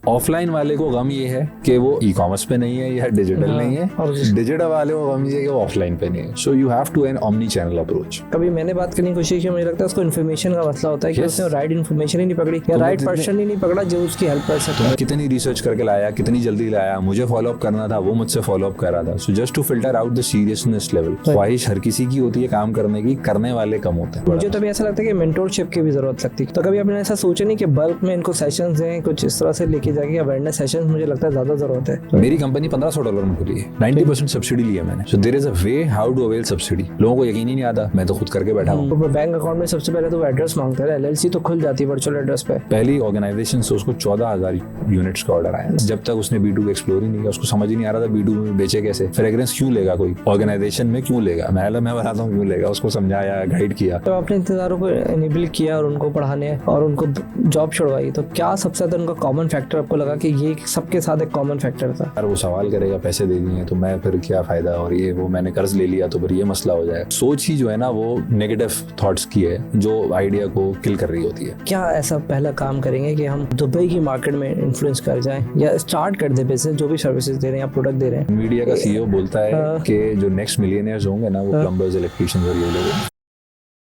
Offline वाले को गम ये है कि वो ई कॉमर्स पे नहीं है या डिजिटल नहीं है, और डिजिटल वाले को गम ये है कि वो ऑफलाइन पे नहीं है। So you have to an omni channel approach. कभी मैंने बात करने की कोशिश की, मुझे लगता है उसको इन्फॉर्मेशन का मसला होता है कि उसने राइट इन्फॉर्मेशन ही नहीं पकड़ी या राइट पर्सन ही नहीं पकड़ा जो उसकी हेल्प कर सकता है। कितनी रिसर्च करके लाया, कितनी जल्दी लाया, मुझे फॉलो अप करना था, वो मुझसे फॉलो अप कर रहा था। So just to filter out the seriousness level. ख्वाहिश हर किसी की होती है काम करने की, करने वाले कम होते हैं। मुझे तो भी ऐसा लगता है कि मेंटोरशिप की भी जरूरत लगती है। तो कभी आपने ऐसा सोचा नहीं कि बल्क में इनको सेशंस दें, कुछ इस तरह से लेके जाके अवेयरनेस सेशंस, मुझे लगता है ज्यादा जरूरत है। मेरी कंपनी $1500 में खुली है, 90% सब्सिडी लिया मैंने। So there is a way how to avail subsidy. लोगों को यकीन ही नहीं आता, मैं तो खुद करके बैठा हूँ। बैंक अकाउंट में सबसे पहले तो एड्रेस मांगता है, LLC तो खुल जाती है वर्चुअल एड्रेस पे। पहली ऑर्गेनाइजेशन से उसको 14,000 यूनिट्स का ऑर्डर आया। जब तक उसने B2 एक्सप्लोर ही नहीं किया, उसको समझ ही नहीं आ रहा था B2 में बेचे कैसे, फ्रेग्रेंस क्यों लेगा कोई ऑर्गेनाइजेशन में, क्यों लेगा, मैं बताता हूँ क्यों लेगा। उसको समझाया, गाइड किया। तो आपने इंतजारों को एनेबल किया और उनको पढ़ाने और उनको जॉब छुड़वाई, तो क्या सबसे ज्यादा उनका कॉमन फैक्टर आपको लगा कि ये सबके साथ एक कॉमन फैक्टर था? यार वो सवाल करेगा पैसे दे दिए तो मैं फिर क्या फायदा, और ये वो मैंने कर्ज ले लिया तो फिर ये मसला हो जाए। सोच ही जो है ना वो नेगेटिव थॉट्स की है जो आइडिया को किल कर रही होती है। क्या ऐसा पहला काम करेंगे कि हम दुबई की मार्केट में इन्फ्लुएंस कर जाएं या स्टार्ट कर दे बिजनेस, जो भी सर्विसेज दे रहे हैं या प्रोडक्ट दे रहे हैं? मीडिया का CEO बोलता है कि जो नेक्स्ट मिलियनियर्स होंगे ना वो प्लम्बर्स, इलेक्ट्रिशियंस और ये लोग हैं।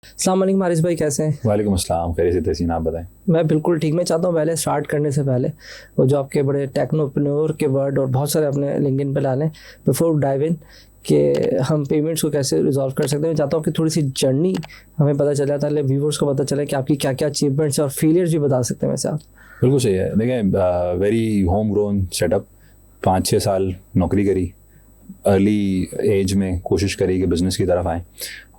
अस्सलाम वालेकुम हारिस भाई, कैसे हैं? वालेकुम अस्सलाम, खैरियत है, आप बताएं। मैं बिल्कुल ठीक। मैं चाहता हूँ पहले स्टार्ट करने से पहले वो जो आपके बड़े टेक्नोप्रेन्योर के वर्ड और बहुत सारे अपने लिंक्डइन पे डालें बिफोर डाइव इन कि हम पेमेंट्स को कैसे रिजॉल्व कर सकते हैं। मैं चाहता हूँ कि थोड़ी सी जर्नी हमें पता चल जाता है, व्यूवर्स को पता चले कि आपकी क्या क्या अचीवमेंट्स और फेलियर्स भी बता सकते हैं वैसे आप। बिल्कुल सही है। देखें, वेरी होम ग्रोन सेटअप, 5-6 साल नौकरी करी, अर्ली एज में कोशिश करी कि बिज़नेस की तरफ आएँ,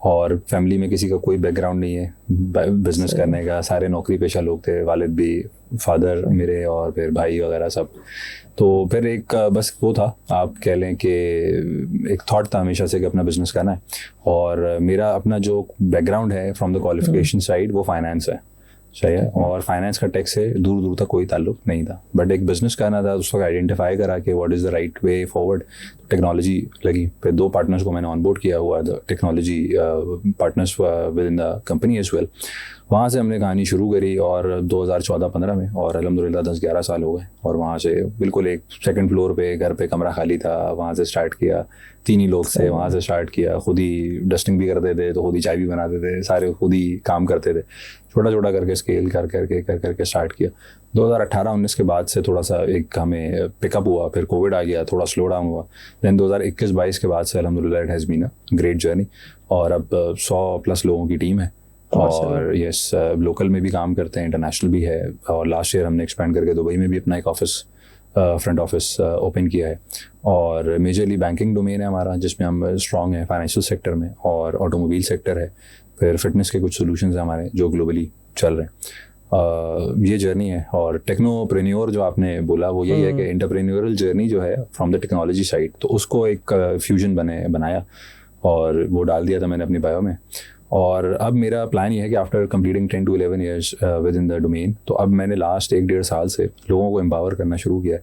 और फैमिली में किसी का कोई बैकग्राउंड नहीं है बिज़नेस करने का, सारे नौकरी पेशा लोग थे, वालिद भी, फादर मेरे और फिर भाई वगैरह सब। तो फिर एक बस वो था, आप कह लें कि एक थॉट था हमेशा से कि अपना बिज़नेस करना है। और मेरा अपना जो बैकग्राउंड है फ्रॉम द क्वालिफिकेशन साइड वो फाइनेंस है, सही है, और फाइनेंस का टेक से दूर दूर तक कोई ताल्लुक नहीं था। बट एक बिज़नेस करना था, उसको आइडेंटिफाई करा कि what is the right way forward. Technology लगी, फिर 2 पार्टनर्स को मैंने ऑनबोर्ड किया हुआ, the technology partners within the company as well. वहाँ से हमने कहानी शुरू करी और 2014-15 में, और अल्हम्दुलिल्लाह 10-11 साल हो गए। और वहाँ से बिल्कुल एक 2nd फ्लोर पे घर पे कमरा खाली था, वहाँ से स्टार्ट किया, 3 ही लोग थे, वहाँ से स्टार्ट किया। खुद ही डस्टिंग भी करते थे तो खुद ही चाय भी बनाते थे, सारे खुद ही काम करते थे, छोटा छोटा करके स्केल कर करके स्टार्ट किया। 2018-19 के बाद से थोड़ा सा एक हमें पिकअप हुआ, फिर कोविड आ गया, थोड़ा स्लो डाउन हुआ। देन 2021-22 के बाद से अल्हम्दुलिल्लाह it has been a great journey, और अब 100+ लोगों की टीम है। और यस, लोकल में भी काम करते हैं, इंटरनेशनल भी है। और लास्ट ईयर हमने एक्सपेंड करके दुबई में भी अपना एक ऑफिस, फ्रंट ऑफिस ओपन किया है। और मेजरली बैंकिंग डोमेन है हमारा, जिसमें हम स्ट्रॉन्ग हैं फाइनेंशियल सेक्टर में, और ऑटोमोबाइल सेक्टर है। फिर फिटनेस के कुछ सॉल्यूशंस हैं हमारे जो ग्लोबली चल रहे हैं। ये जर्नी है। और टेक्नोप्रेन्योर जो आपने बोला वो यही है कि एंटरप्रेन्योरल जर्नी जो है फ्रॉम द टेक्नोलॉजी साइड, तो उसको एक फ्यूजन बनाया और वो डाल दिया था मैंने अपनी बायो में। और अब मेरा प्लान ये है कि after completing 10 to 11 years with in the domain, तो अब मैंने लास्ट 1-1.5 साल से लोगों को एम्पावर करना शुरू किया है,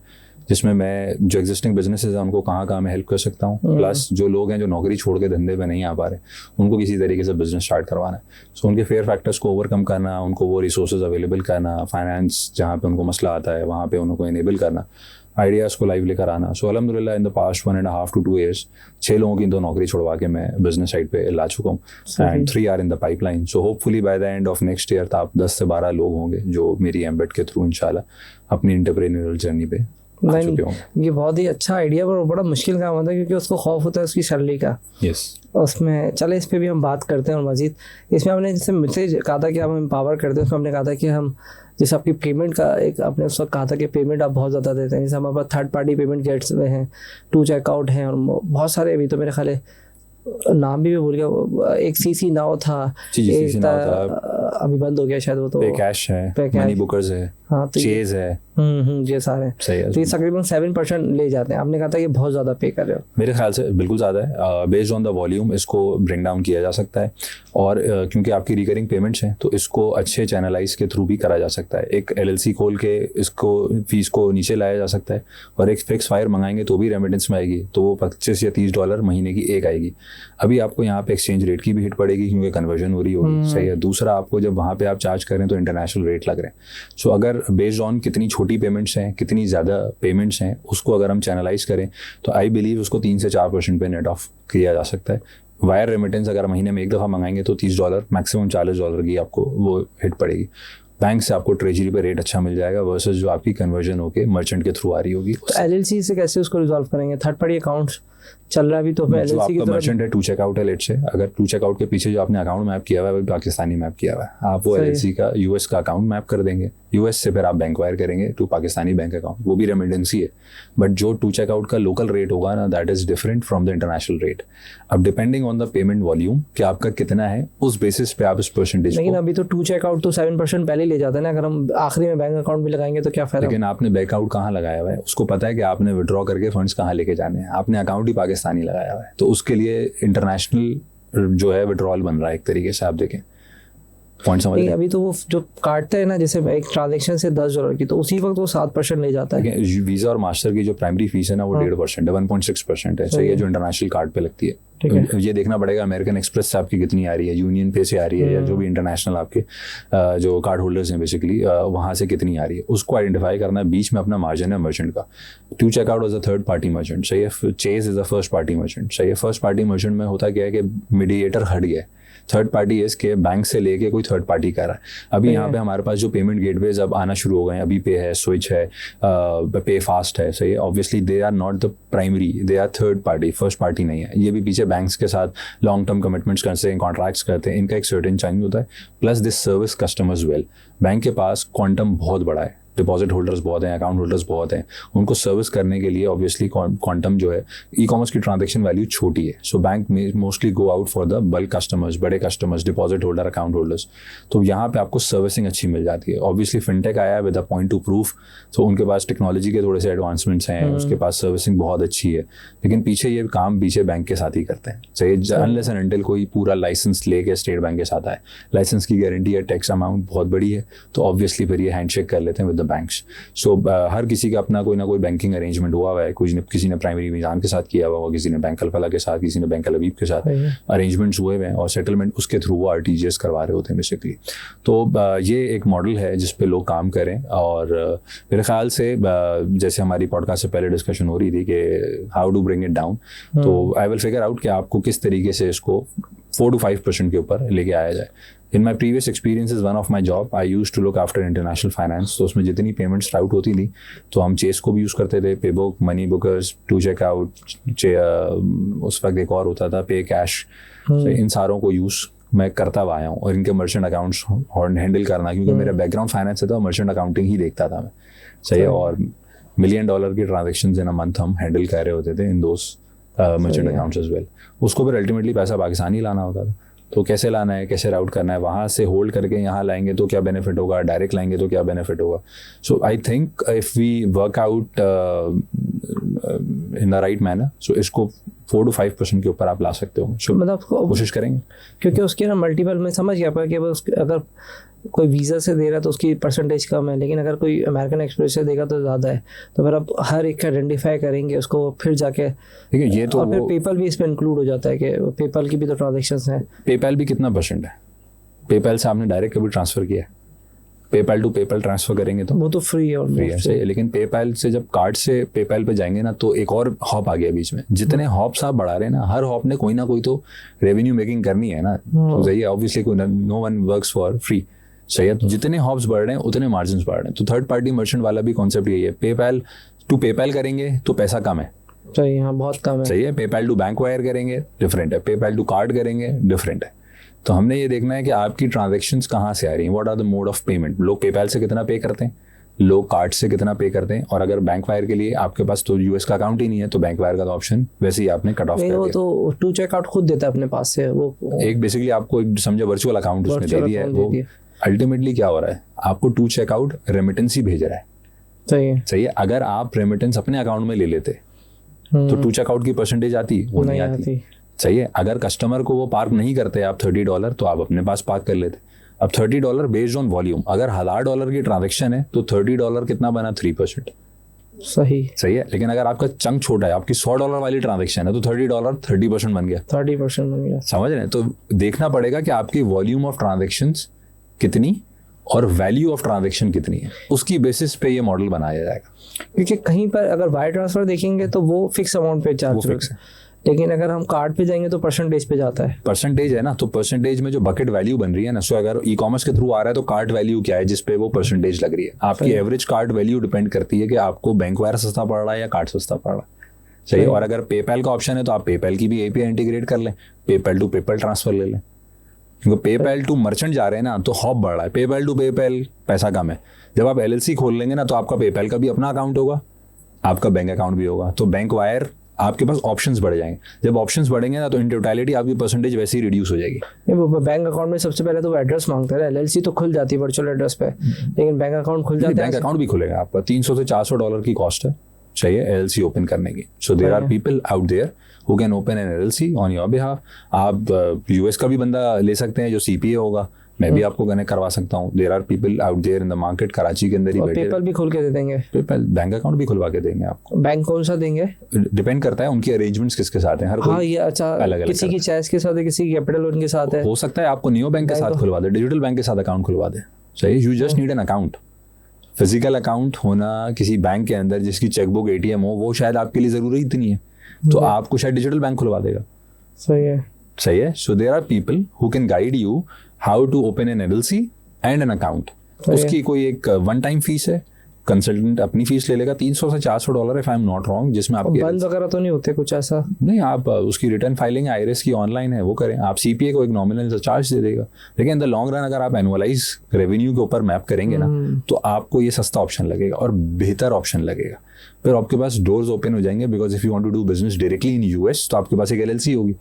जिसमें मैं जो एग्जिस्टिंग बिजनेसेस हैं उनको कहाँ मैं हेल्प कर सकता हूँ, प्लस जो लोग हैं जो नौकरी छोड़ के धंधे पे नहीं आ पा रहे उनको किसी तरीके से बिजनेस स्टार्ट करवाना है। सो उनके फेयर फैक्टर्स को ओवरकम करना, उनको वो रिसोर्सेज अवेलेबल करना, फाइनेंस जहाँ पे उनको मसला आता है वहाँ पे उनको इनेबल करना, आइडियाज़ को लाइव लेकर आना। सो अल्हम्दुलिल्लाह in the past 1.5 to 2 years 6 लोगों की तो नौकरी छुड़वा के मैं बिजनेस साइड पे ला चुका हूँ, and 3 are in the pipeline. So hopefully by the end of next year तो आप 10 से 12 लोग होंगे जो मेरी एम्बेड के थ्रू इंशाल्लाह अपनी एंटरप्रेन्योरल जर्नी पे आ चुके होंगे। ये बहुत ही अच्छा आइडिया, पर बड़ा मुश्किल काम होता है क्योंकि उसको खौफ होता है उसकी सैलरी का। यस, उसमें चले इस पे भी हम बात करते हैं। और मजीद इसमें हमने जैसे मुझसे कहा था कि हम एम्पावर करते हैं, उसमें हमने कहा था कि हम जैसे आपकी पेमेंट का एक आपने उस वक्त कहा था कि पेमेंट आप बहुत ज़्यादा देते हैं। जैसे हमारे पास 3rd पार्टी पेमेंट गेट्स में हैं, 2 चेकआउट हैं, और बहुत सारे अभी तो मेरे ख्याल है नाम भी भूल गया, एक CC नाउ था, CC नाउ था, अभी बंद हो गया शायद वो, तो पे कैश है, मनी बुकर्स है, हाँ, तो चेज है, ये सारे सही है। तो ये तकरीबन 7% ले जाते हैं। आपने कहा था ये बहुत ज़्यादा पे कर रहे हो। मेरे ख्याल से बिल्कुल ज़्यादा है। बेस्ड ऑन द वॉल्यूम इसको ब्रिंग डाउन किया जा सकता है, और क्योंकि आपकी रिकरिंग पेमेंट्स हैं तो इसको अच्छे चैनलाइज के थ्रू भी करा जा सकता है। एक LLC खोल के इसको फीस को नीचे लाया जा सकता है, और एक फिक्स फायर मंगाएंगे तो भी रेमिटेंस में आएगी, तो वो $25 या $30 महीने की एक आएगी। अभी आपको यहाँ पे एक्सचेंज रेट की भी हिट पड़ेगी क्योंकि कन्वर्जन हो रही होगी, सही है। दूसरा, आपको जब वहाँ पे आप चार्ज करें तो इंटरनेशनल रेट लग रहे हैं। सो अगर बेस्ड ऑन कितनी छोटी पेमेंट्स हैं, कितनी ज़्यादा पेमेंट्स हैं, उसको अगर हम चैनलाइज करें तो आई बिलीव उसको 3 से 4% पे नेट ऑफ किया जा सकता है। वायर रेमिटेंस अगर महीने में एक दफ़ा मंगाएंगे तो $30 मैक्सिमम $40 की आपको वो हिट पड़ेगी। बैंक से आपको ट्रेजरी पे रेट अच्छा मिल जाएगा वर्सेस जो आपकी कन्वर्जन होके मर्चेंट के थ्रू आ रही होगी। तो एलएलसी से कैसे उसको रिजॉल्व करेंगे? थर्ड पार्टी अकाउंट चल रहा है अभी तो हमें जो एलएलसी की आपका मर्चेंट है टू चेकआउट है, लेट से अगर टू चेकआउट के पीछे जो आपने अकाउंट मैप किया हुआ है वो पाकिस्तानी मैप किया हुआ है, आप वो एलएलसी का यूएस का अकाउंट मैप कर देंगे, यूएस से फिर आप बैंक वायर करेंगे टू पाकिस्तानी बैंक अकाउंट, वो भी रेमिटेंसी है। बट जो टू चेकआउट का लोकल रेट होगा ना, that is different from the international rate. अब depending on the payment volume कि आपका कितना है, उस बेसिस पे आप इस परसेंटेज। लेकिन अभी तो टू चेकआउट तो 7% पहले ले जाता है ना, अगर हम आखिरी में बैंक अकाउंट भी लगाएंगे तो क्या फायदा? लेकिन आपने बैंक आउट कहाँ लगाया हुआ है, उसको पता है कि आपने विड्रॉ करके फंड्स कहाँ लेके जाने हैं, आपने अकाउंट ही पाकिस्तानी लगाया हुआ है, तो उसके लिए इंटरनेशनल जो है विड्रॉल बन रहा है एक तरीके से। आप देखें पॉइंट समझ रहे हैं? अभी तो वो जो काटते हैं ना, जैसे एक ट्रांजेक्शन से $10 की, तो उसी वक्त वो 7% ले जाता है। वीजा और मास्टर की जो प्राइमरी फीस है ना, वो 1.5% है, 1.6% है। सही है, जो इंटरनेशनल कार्ड पे लगती है। ये देखना पड़ेगा अमेरिकन एक्सप्रेस से आपकी कितनी आ रही है, यूनियन पे से आ रही है, या जो भी इंटरनेशनल आपके जो कार्ड होल्डर्स हैं बेसिकली वहाँ से कितनी आ रही है, उसको आइडेंटिफाई करना है। बीच में अपना मार्जिन है मर्चेंट का। Two checkout was a third party merchant, सही है। Chase is a first party merchant, सही है। फर्स्ट पार्टी मर्चेंट में होता क्या है कि मीडिएटर हट गया है। थर्ड पार्टी है इसके बैंक से लेके कोई थर्ड पार्टी कर रहा है। अभी यहाँ पे हमारे पास जो पेमेंट गेटवेज अब आना शुरू हो गए हैं, अभी पे है, स्विच है, पे फास्ट है, सही है। Obviously they are not the primary, they are third party, first party नहीं है। ये भी पीछे बैंक्स के साथ लॉन्ग टर्म कमिटमेंट्स करते हैं, कॉन्ट्रैक्ट्स करते हैं, इनका एक सर्टेन चार्ज होता है। Plus this service customers well. Bank के पास क्वांटम बहुत बड़ा है, डिपॉजिट होल्डर्स बहुत हैं, अकाउंट होल्डर्स बहुत हैं, उनको सर्विस करने के लिए ऑब्वियसली क्वांटम जो है, ई कॉमर्स की ट्रांजैक्शन वैल्यू छोटी है। सो बैंक में mostly go out for the bulk customers, बड़े customers, deposit holder, account holders. तो यहाँ पे आपको सर्विसिंग अच्छी मिल जाती है। ऑब्वियसली फिनटेक आया है with a point two proof, तो उनके पास टेक्नोलॉजी के थोड़े से एडवांसमेंट्स हैं, उसके पास सर्विसिंग बहुत अच्छी है, लेकिन पीछे ये काम पीछे बैंक के साथ ही करते हैं। सही, अनलेस एंड अनटिल कोई पूरा लाइसेंस लेके स्टेट बैंक के साथ आए, लाइसेंस की गारंटी है, टैक्स अमाउंट बहुत बड़ी है, तो ऑब्वियसली फिर ये हैंडशेक कर लेते हैं विद द बैंक्स। सो हर किसी का अपना कोई ना कोई बैंकिंग अरेंजमेंट हुआ हुआ है। किसी ने प्राइमरी मीज़ान के साथ किया हुआ, किसी ने बैंक अल-फलाह के साथ, किसी ने बैंक अल-अबीब के साथ अरेंजमेंट्स हुए हुए हैं, और सेटलमेंट उसके थ्रू वो आरटीजीएस करवा रहे होते हैं बेसिकली। तो ये एक मॉडल है जिस पे लोग काम करें। और मेरे ख्याल से जैसे हमारी पॉडकास्ट से पहले डिस्कशन हो रही थी कि how to bring it down, तो आई विल फिगर आउट कि आपको किस तरीके से इसको 4 to 5% के ऊपर लेके आया जाए। In my previous experiences, one of my job, I used to look after international finance. तो उसमें जितनी पेमेंट्स राउट होती थी, तो हम चेस को भी यूज़ करते थे, pay book, Moneybookers, two checkout, उस वक्त एक और होता था पे कैश। इन सारों को यूज़ मैं करता हुआ आया हूँ, और इनके मर्चेंट अकाउंट्स हैंडल करना, क्योंकि मेरा बैकग्राउंड फाइनेंस से था, मर्चेंट अकाउंटिंग ही देखता था मैं, सही है। और $1 million की ट्रांजेक्शन इन अ मंथ हम हैंडल कर रहे होते थे इन दोस मर्चेंट अकाउंट्स एज वेल। उसको फिर अल्टीमेटली पैसा पाकिस्तानी लाना होता था, तो कैसे लाना है, कैसे राउट करना है, वहाँ से होल्ड करके यहाँ लाएंगे तो क्या बेनिफिट होगा, डायरेक्ट लाएंगे तो क्या बेनिफिट होगा। So I think if we work out in the right manner, so इसको 4 to 5% के ऊपर आप ला सकते हो। सो मतलब कोशिश करेंगे, क्योंकि उसके ना मल्टीपल में समझ गया कि अगर कोई वीज़ा से दे रहा है तो उसकी परसेंटेज कम है, लेकिन अगर कोई अमेरिकन एक्सप्रेस से देगा तो ज़्यादा है। तो फिर आप हर एक का आइडेंटिफाई करेंगे उसको, फिर जाके देखिए ये तो, और फिर पेपल भी इसमें इंक्लूड हो जाता है कि पेपल की भी तो ट्रांजेक्शन्स हैं। पेपल भी कितना % है? पेपल से आपने डायरेक्ट कभी ट्रांसफ़र किया है? पेपल टू पेपल ट्रांसफर करेंगे तो वो तो फ्री है, फ्री है, सही है। लेकिन पेपल से जब कार्ड से पेपल पे जाएंगे ना, तो एक और हॉप आ गया बीच में। जितने हॉप्स आप बढ़ा रहे हैं ना, हर हॉप ने कोई ना कोई तो रेवेन्यू मेकिंग करनी है ना, तो सही है। ऑब्वियसली कोई no one works for free, सही है। तो जितने हॉप्स बढ़ रहे हैं उतने मार्जिन बढ़ रहे हैं। तो थर्ड पार्टी मर्चेंट वाला भी कॉन्सेप्ट यही है। पेपल टू पेपल करेंगे तो पैसा कम है, सही है, हाँ बहुत कम है, सही है। पेपल टू बैंक वायर करेंगे डिफरेंट है, पेपल टू कार्ड करेंगे डिफरेंट है। तो हमने ये देखना है कि आपकी ट्रांजैक्शंस कहाँ से आ रही हैं, what are the mode of payment. लोग पेपैल से कितना पे करते हैं, लोग कार्ड से कितना पे करते हैं, और अगर बैंक वायर के लिए आपके पास तो यूएस का अकाउंट ही नहीं है, तो बैंक वायर का तो ऑप्शन वैसे ही आपने कट ऑफ कर दिया। वो तो टू चेकआउट खुद देता है अपने पास से, वो एक बेसिकली आपको एक समझे वर्चुअल अकाउंट उसने दे दिया है। वो अल्टीमेटली क्या हो रहा है, आपको टू चेकआउट रेमिटेंस ही भेज रहा है, सही है, सही है। अगर आप रेमिटेंस अपने अकाउंट में ले लेते तो टू चेकआउट की परसेंटेज आती, वो नहीं आती, सही है। अगर कस्टमर को वो पार्क नहीं करते आप $30, तो आप अपने पास पार्क कर लेते। अब $30 बेस्ड ऑन वॉल्यूम, अगर $1000 की ट्रांजैक्शन है तो $30 कितना बना, 3%, सही है। लेकिन अगर आपका चंक छोटा है, आपकी $100 वाली ट्रांजैक्शन है, तो $30 30% बन गया, 30% बन गया, समझ रहे हैं। तो देखना पड़ेगा कि आपकी वॉल्यूम ऑफ ट्रांजैक्शंस कितनी और वैल्यू ऑफ ट्रांजैक्शन कितनी है, उसकी बेसिस पे ये मॉडल बनाया जाएगा। क्योंकि कहीं पर अगर वायर ट्रांसफर देखेंगे तो वो फिक्स अमाउंट पे चार्ज फिक्स है, लेकिन अगर हम कार्ड पे जाएंगे तो परसेंटेज पे जाता है। परसेंटेज है ना, तो परसेंटेज में जो बकेट वैल्यू बन रही है ना, सो अगर ई कॉमर्स के थ्रू आ रहा है तो कार्ड वैल्यू क्या है जिस पे वो परसेंटेज लग रही है। आपकी एवरेज कार्ड वैल्यू डिपेंड करती है कि आपको बैंक वायर सस्ता पड़ रहा है या कार्ड सस्ता पड़ रहा है। सही। और अगर पेपैल का ऑप्शन है तो आप पेपैल की भी एपीआई इंटीग्रेट कर लें, पेपैल टू पेपैल ट्रांसफर ले लें, क्योंकि पेपैल टू मर्चेंट जा रहे हैं ना तो हॉप बढ़ रहा है। पेपैल टू पेपैल पैसा कम है। जब आप एलएलसी खोल लेंगे ना तो आपका पेपैल का भी अपना अकाउंट होगा, आपका बैंक अकाउंट भी होगा, तो बैंक वायर आपके पास ऑप्शंस बढ़ जाएंगे। जब ऑप्शंस बढ़ेंगे ना तो इन टोटलिटी आपकी परसेंटेज वैसे ही रिड्यूस हो जाएगी। वो बैंक अकाउंट में सबसे पहले तो वो एड्रेस मांगता है, एलएलसी तो खुल जाती है वर्चुअल एड्रेस पे, लेकिन बैंक अकाउंट खुल जाता है। बैंक अकाउंट भी खुलेगा आपका, $300 से $400 की कॉस्ट है चाहिए एलएलसी ओपन करने की। So there are people out there who can open an LLC on your behalf. आप यूएस का भी बंदा ले सकते हैं जो सीपीए होगा, मैं भी आपको कनेक्ट करवा सकता हूँ। There are people out there in the market, Karachi के अंदर ही बैठे। पेपल भी खोल के दे देंगे, पेपल बैंक अकाउंट भी खुलवा के देंगे आपको। बैंक कौन सा देंगे डिपेंड करता है उनकी अरेंजमेंट्स किसके साथ हैं। हर हाँ ये अच्छा अलग किसी की चॉइस के साथ है, किसी की कैपिटल लोन के साथ है। हो सकता है आपको नियो बैंक के साथ खुलवा दे, डिजिटल बैंक के साथ अकाउंट खुलवा दे। सही। You just need an account. Physical account होना किसी बैंक के अंदर जिसकी चेकबुक एटीएम हो वो शायद आपके लिए जरूरी इतनी है, तो आपको शायद डिजिटल बैंक खुलवा देगा। सही है, सही है। So there are people who can guide you how to open an LLC and an account. उसकी कोई एक वन टाइम फीस है, कंसल्टेंट अपनी फीस ले लेगा $300 से $400 if I am not wrong, जिसमें आपके बंद वगैरह तो नहीं होते कुछ ऐसा? नहीं, आप उसकी रिटर्न फाइलिंग आईआरएस की ऑनलाइन है वो करें, आप सीपीए को एक नॉमिनल चार्ज दे देगा। लेकिन इन द लॉन्ग रन अगर आप एनुअलाइज रेवेन्यू के ऊपर मैप करेंगे ना तो आपको ये सस्ता ऑप्शन लगेगा और बेहतर ऑप्शन लगेगा। फिर आपके पास डोर्स ओपन हो जाएंगे, because if you want to do business directly in US तो आपके पास एक एलएलसी होगी।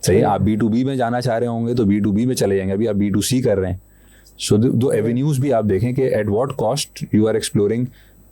सही। आप B2B में जाना चाह रहे होंगे तो B2B में चले जाएंगे, अभी आप B2C कर रहे हैं। सो दो एवेन्यूज भी आप देखें कि at what cost you are exploring,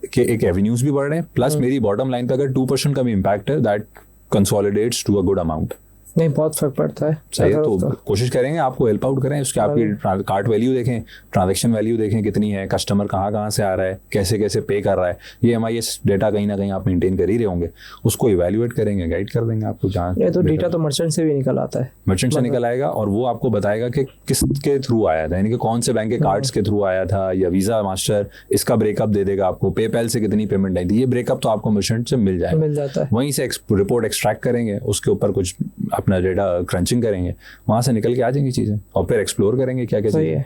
कि एक एवेन्यूज भी बढ़ रहे हैं, प्लस मेरी बॉटम लाइन पे अगर 2% का भी इम्पैक्ट है that consolidates to a good amount. नहीं बहुत फर्क पड़ता है। सही है, तो कोशिश करेंगे आपको हेल्प आउट करें। उसके आपकी कार्ट वैल्यू देखें, ट्रांजैक्शन वैल्यू देखें कितनी है, कस्टमर कहाँ से आ रहा है, कैसे कैसे पे कर रहा है, ये MIS डेटा कहीं ना कहीं आप मेंटेन कर ही रहे होंगे, उसको इवैल्यूएट करेंगे, गाइड कर देंगे आपको जहाँ। ये तो डेटा तो मर्चेंट से भी निकल आता है, मर्चेंट से निकल आएगा और वो आपको बताएगा कि किसके थ्रू आया था, यानी कि कौन से बैंक के कार्ड्स के थ्रू आया था या वीजा मास्टर, इसका ब्रेकअप दे देगा आपको। पेपैल से कितनी पेमेंट आई थी, ये ब्रेकअप तो आपको मर्चेंट से मिल जाता है। वहीं से रिपोर्ट एक्सट्रैक्ट करेंगे, उसके ऊपर कुछ अपना डेटा क्रंचिंग करेंगे, वहां से निकल के आ जाएंगी चीजें और फिर एक्सप्लोर करेंगे क्या क्या चीजें।